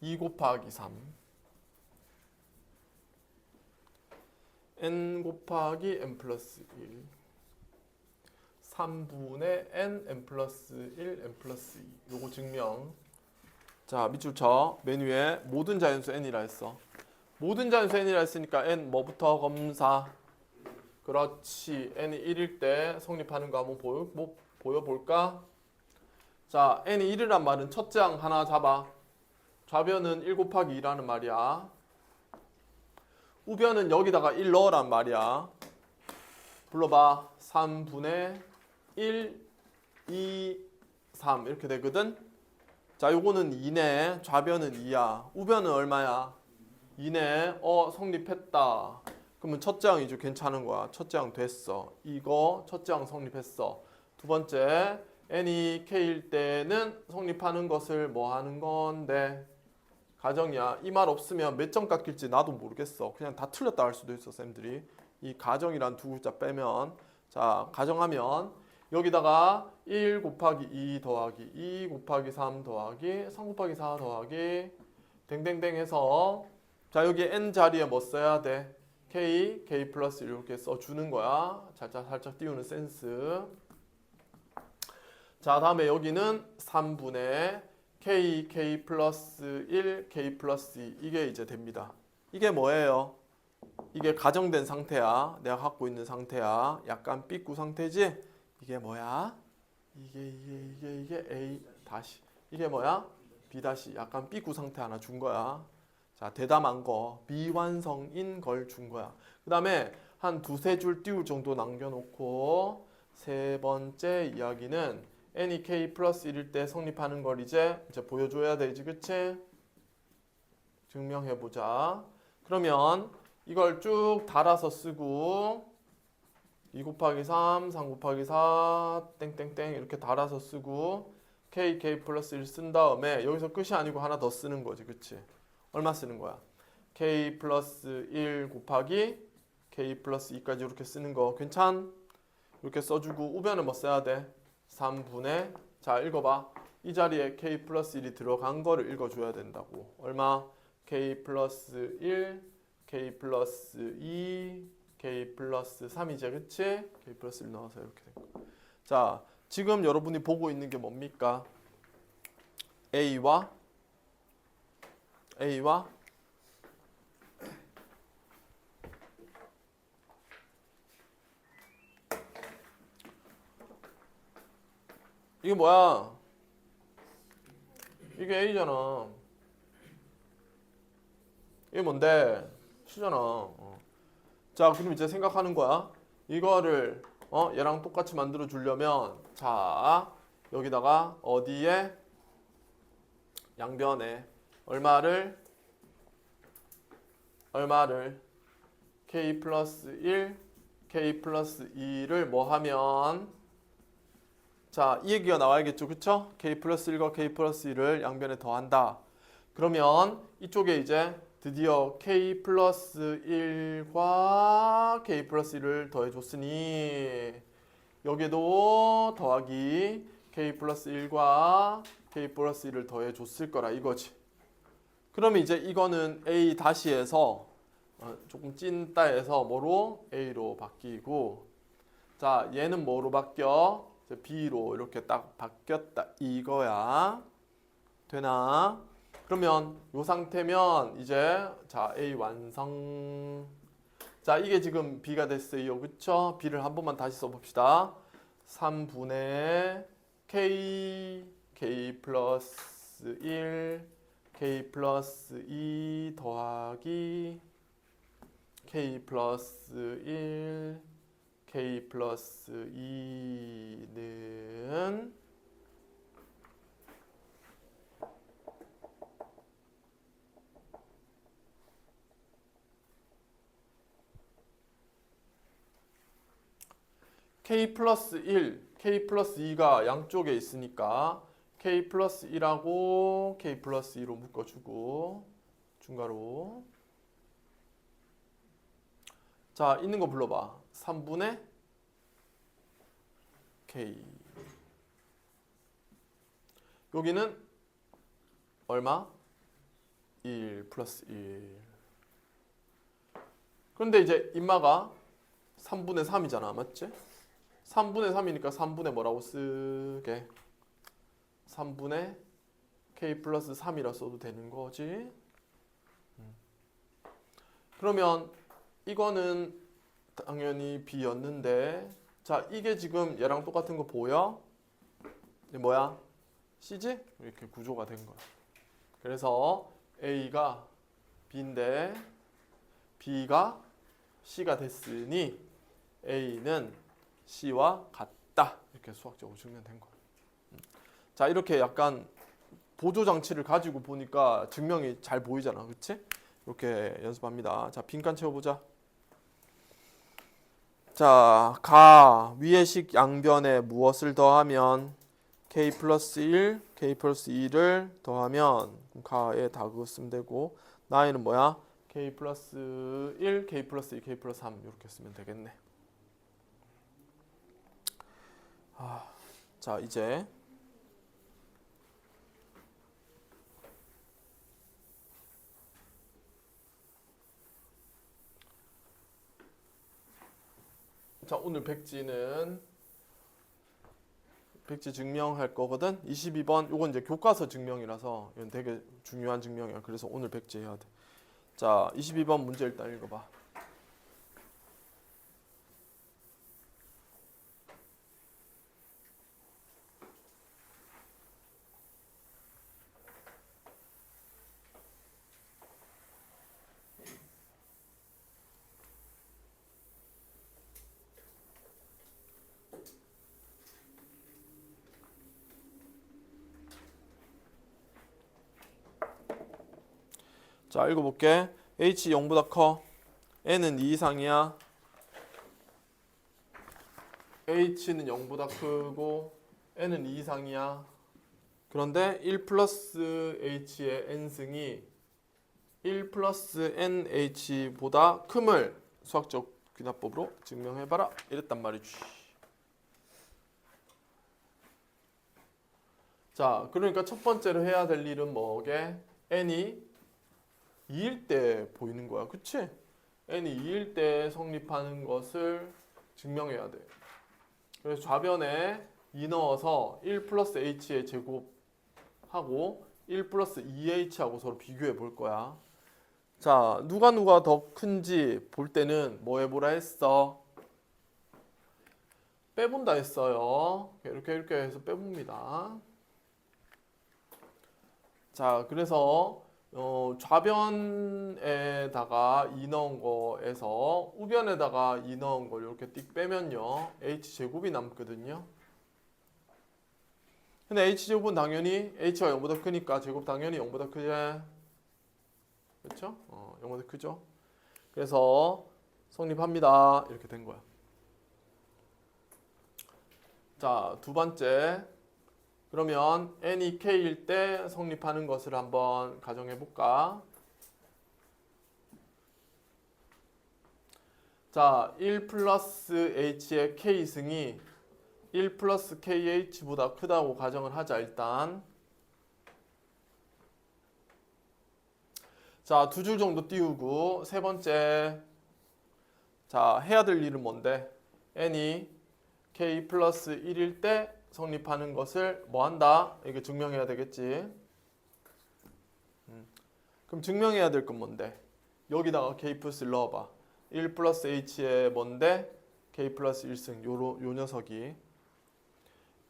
2 곱하기 3, n 곱하기 n 플러스 1 3분의 n 플러스 1 n 플러스 2 요거 증명. 자 밑줄 쳐. 맨 위에 모든 자연수 n이라 했어. 모든 자연수 n이라 했으니까 n 뭐부터 검사? 그렇지. n이 1일 때 성립하는 거 한번 보여볼까? 자 n이 1이란 말은 첫째 항 하나 잡아. 좌변은 1 곱하기 2라는 말이야. 우변은 여기다가 1 넣으란 말이야. 불러봐. 3분의 1, 2, 3 이렇게 되거든. 자 요거는 2네. 좌변은 2야. 우변은 얼마야? 2네. 성립했다. 그러면 첫째 항이죠. 괜찮은 거야. 첫째 항 됐어. 이거 첫째 항 성립했어. 두 번째 n이 k일 때는 성립하는 것을 뭐 하는 건데? 가정이야. 이 말 없으면 몇 점 깎일지 나도 모르겠어. 그냥 다 틀렸다 할 수도 있어 쌤들이. 이 가정이란 두 글자 빼면. 자 가정하면 여기다가 1 곱하기 2 더하기 2 곱하기 3 더하기 3 곱하기 4 더하기 댕댕댕 해서 자 여기 n 자리에 뭐 써야 돼? k, k 플러스 이렇게 써주는 거야. 살짝 띄우는 센스. 자 다음에 여기는 3분의 k, k 플러스 1, k 플러스 2 이게 이제 됩니다. 이게 뭐예요? 이게 가정된 상태야. 내가 갖고 있는 상태야. 약간 삐꾸 상태지? 이게 뭐야? 이게 A 다시. 이게 뭐야? B 다시. 약간 삐꾸 상태 하나 준 거야. 자, 대담한 거. 비완성인 걸 준 거야. 그 다음에 한 두세 줄 띄울 정도 남겨놓고 세 번째 이야기는 n이 k 플러스 1일 때 성립하는 걸 이제 보여줘야 되지. 그치? 증명해보자. 그러면 이걸 쭉 달아서 쓰고 2 곱하기 3, 3 곱하기 4 땡땡땡 이렇게 달아서 쓰고 k, k 플러스 1 쓴 다음에 여기서 끝이 아니고 하나 더 쓰는 거지. 그치? 얼마 쓰는 거야? k 플러스 1 곱하기 k 플러스 2까지 이렇게 쓰는 거 괜찮? 이렇게 써주고 우변은 뭐 써야 돼? 3분의 자 읽어봐. 이 자리에 k 플러스 1이 들어간 거를 읽어줘야 된다고. 얼마? k 플러스 1, k 플러스 2, k 플러스 3이제 그치? k 플러스 1 넣어서 이렇게 된 거. 자 지금 여러분이 보고 있는 게 뭡니까? A와 이게 뭐야? 이게 A잖아. 이게 뭔데? C잖아. 자, 그럼 이제 생각하는 거야. 이거를 얘랑 똑같이 만들어 주려면 자, 여기다가 어디에 양변에 얼마를 k 플러스 1, k 플러스 2를 뭐 하면 자, 이 얘기가 나와야겠죠. 그쵸? k 플러스 1과 k 플러스 2를 양변에 더한다. 그러면 이쪽에 이제 드디어 k 플러스 1과 k 플러스 1을 더해줬으니 여기도 더하기 k 플러스 1과 k 플러스 1을 더해줬을 거라 이거지. 그러면 이제 이거는 a 다시에서 조금 찐따에서 뭐로? a로 바뀌고 자 얘는 뭐로 바뀌어? b로 이렇게 딱 바뀌었다 이거야. 되나? 그러면 이 상태면 이제 자 A 완성. 자 이게 지금 B가 됐어요. 그쵸? B를 한 번만 다시 써봅시다. 3분의 K 플러스 1 K 플러스 2 더하기 K 플러스 1 K 플러스 2는 K 플러스 1, K 플러스 2가 양쪽에 있으니까 K 플러스 1하고 K 플러스 2로 묶어주고 중괄호 자 있는 거 불러봐. 3분의 K 여기는 얼마? 1 플러스 1 그런데 이제 인마가 3분의 3이잖아. 맞지? 3분의 3이니까 3분의 뭐라고 쓰게? 3분의 k 플러스 3이라 써도 되는 거지. 그러면 이거는 당연히 b였는데, 자, 이게 지금 얘랑 똑같은 거 보여? 이게 뭐야? c지? 이렇게 구조가 된 거야. 그래서 a가 b인데 b가 c가 됐으니 a는 c와 같다. 이렇게 수학적으로 증명된 거야. 자, 이렇게 약간 보조 장치를 가지고 보니까 증명이 잘 보이잖아. 그치? 이렇게 연습합니다. 자, 빈칸 채워보자. 자, 가 위의 식 양변에 무엇을 더하면 k 플러스 1, k 플러스 2를 더하면 가에 다 그거 쓰면 되고, 나이는 뭐야? k 플러스 1, k 플러스 2, k 플러스 3 이렇게 쓰면 되겠네. 자, 이제 자, 오늘 백지는 백지 증명할 거거든. 22번 요건 이제 교과서 증명이라서 이건 되게 중요한 증명이야. 그래서 오늘 백지 해야 돼. 자, 22번 문제 일단 읽어봐. 자, 읽어볼게. h 0보다 커. n은 2 이상이야. h는 0보다 크고 n은 2 이상이야. 그런데 1 플러스 h의 n승이 1 플러스 nh보다 큼을 수학적 귀납법으로 증명해봐라. 이랬단 말이지. 자, 그러니까 첫 번째로 해야 될 일은 뭐게? n이 2일 때 보이는 거야. 그치? n이 2일 때 성립하는 것을 증명해야 돼. 그래서 좌변에 2 넣어서 1 플러스 h의 제곱하고 1 플러스 2h하고 서로 비교해 볼 거야. 자, 누가 더 큰지 볼 때는 뭐 해보라 했어? 빼본다 했어요. 이렇게 해서 빼봅니다. 자, 그래서 좌변에다가 2 넣은 거에서 우변에다가 2 넣은 걸 이렇게 띡 빼면요, h제곱이 남거든요. 근데 h제곱은 당연히 h가 0보다 크니까 제곱 당연히 0보다 크지. 그렇죠? 0보다 크죠. 그래서 성립합니다. 이렇게 된 거야. 자, 두 번째. 그러면 n이 k일 때 성립하는 것을 한번 가정해 볼까? 자, 1 플러스 h의 k승이 1 플러스 kh보다 크다고 가정을 하자. 일단 자, 두 줄 정도 띄우고, 세 번째, 자, 해야 될 일은 뭔데? n이 k 플러스 1일 때 성립하는 것을 뭐 한다? 이게 증명해야 되겠지. 그럼 증명해야 될 건 뭔데? 여기다가 k 플러스 1 넣어봐. 1 플러스 h의 뭔데? k 플러스 1승 요 녀석이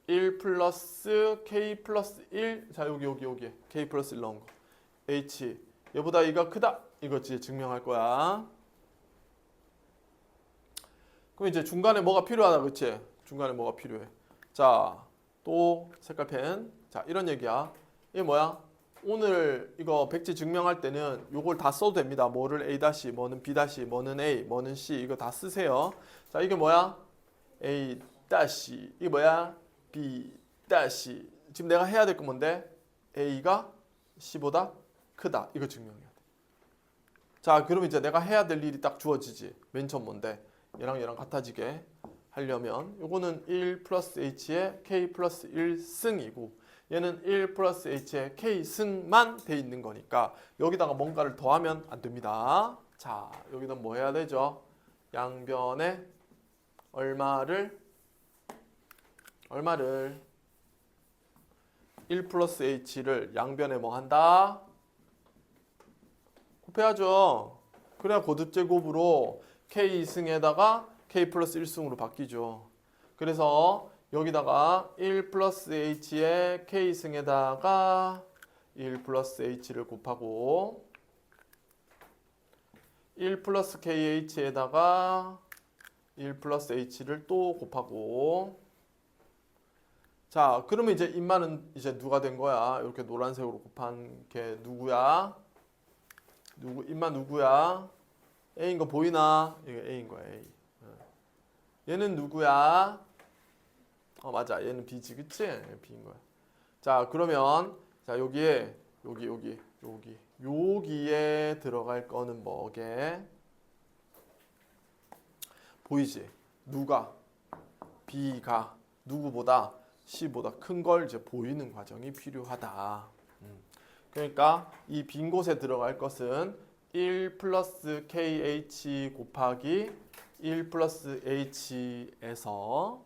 1 플러스 k 플러스 1. 자, 여기 k 플러스 1 넣은 거 h 얘보다 이가 크다 이거지. 증명할 거야. 그럼 이제 중간에 뭐가 필요하다. 그치? 중간에 뭐가 필요해. 자, 또 색깔펜. 자, 이런 얘기야. 이게 뭐야? 오늘 이거 백지 증명할 때는 요걸 다 써도 됩니다. 뭐를 A-, 뭐는 B-, 뭐는 A, 뭐는 C 이거 다 쓰세요. 자, 이게 뭐야? A-, 이게 뭐야? B-. 지금 내가 해야 될 건 뭔데? A가 C보다 크다. 이거 증명해야 돼. 자, 그럼 이제 내가 해야 될 일이 딱 주어지지. 맨 처음 뭔데? 얘랑 같아지게 하려면 요거는 1 플러스 h의 k 플러스 1승이고 얘는 1 플러스 h의 k승만 돼 있는 거니까 여기다가 뭔가를 더하면 안 됩니다. 자, 여기다 뭐 해야 되죠? 양변에 얼마를 1 플러스 h를 양변에 뭐 한다? 곱해야죠. 그래야 거듭제곱으로 k2승에다가 k 플러스 1승으로 바뀌죠. 그래서 여기다가 1 플러스 h에 k승에다가 1 플러스 h를 곱하고 1 플러스 kh에다가 1 플러스 h를 또 곱하고 자, 그러면 이제 인마는 이제 누가 된 거야? 이렇게 노란색으로 곱한 게 누구야? 인마 누구야? A인 거 보이나? 이게 A인 거야, A. 얘는 누구야? 맞아. 얘는 B지, 그치? B인 거야. 자, 그러면 자, 여기에 여기에 들어갈 거는 뭐게? 보이지? 누가? B가 누구보다 C보다 큰 걸 이제 보이는 과정이 필요하다. 그러니까 이 빈 곳에 들어갈 것은 1 플러스 KH 곱하기 1 플러스 H에서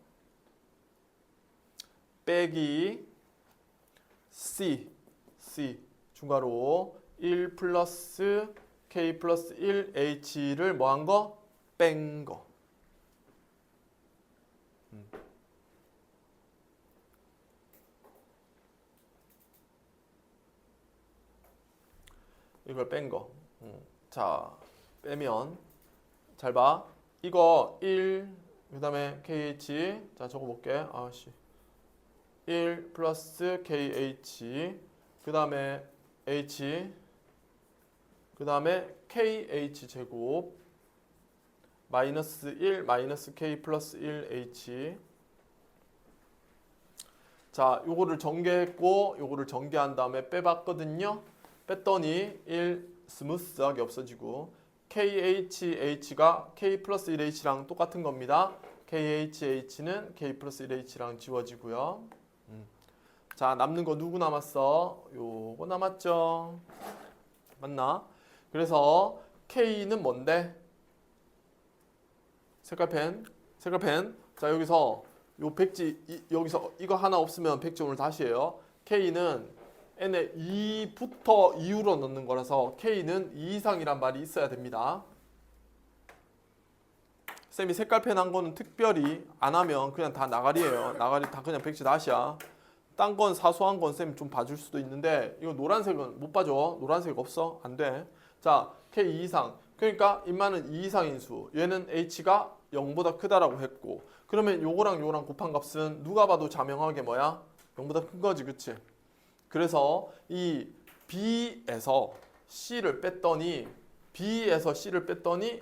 빼기 C 중괄호 1 플러스 K 플러스 1 H를 뭐 한 거? 뺀 거. 이걸 뺀 거. 자, 빼면 잘 봐. 이거 1 그다음에 KH 자, 적어 볼게. 1 플러스 KH 그다음에 H 그다음에 KH 제곱 마이너스 1 마이너스 K 플러스 1 H 자, 요거를 전개했고 요거를 전개한 다음에 빼봤거든요. 뺐더니 1 스무스하게 없어지고 KHH가 K 플러스 1H랑 똑같은 겁니다. KHH는 K 플러스 1H랑 지워지고요. 자, 남는 거 누구 남았어? 요거 남았죠. 맞나? 그래서 K는 뭔데? 색깔펜. 자, 여기서 요 백지 여기서 이거 하나 없으면 백지 오늘 다시 해요. K는 n에 2부터 2으로 넣는 거라서 K는 2 이상이란 말이 있어야 됩니다. 쌤이 색깔펜 한 거는 특별히 안 하면 그냥 다 나가리예요. 나가리 다 그냥 백지 다시야. 딴 건 사소한 건 쌤이 좀 봐줄 수도 있는데 이거 노란색은 못 봐줘. 노란색 없어. 안 돼. 자, K 2 이상. 그러니까 인마는 2 이상인 수. 얘는 H가 0보다 크다라고 했고 그러면 요거랑 요거랑 곱한 값은 누가 봐도 자명하게 뭐야? 0보다 큰 거지. 그치? 그래서 이 B에서 C를 뺐더니 B에서 C를 뺐더니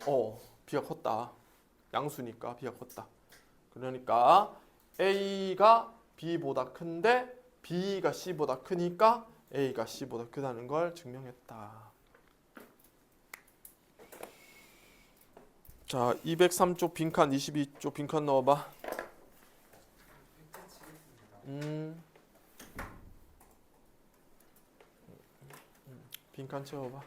B가 컸다. 양수니까 B가 컸다. 그러니까 A가 B보다 큰데 B가 C보다 크니까 A가 C보다 크다는 걸 증명했다. 자, 203쪽 빈칸 22쪽 빈칸 넣어봐. 빈칸 채워봐.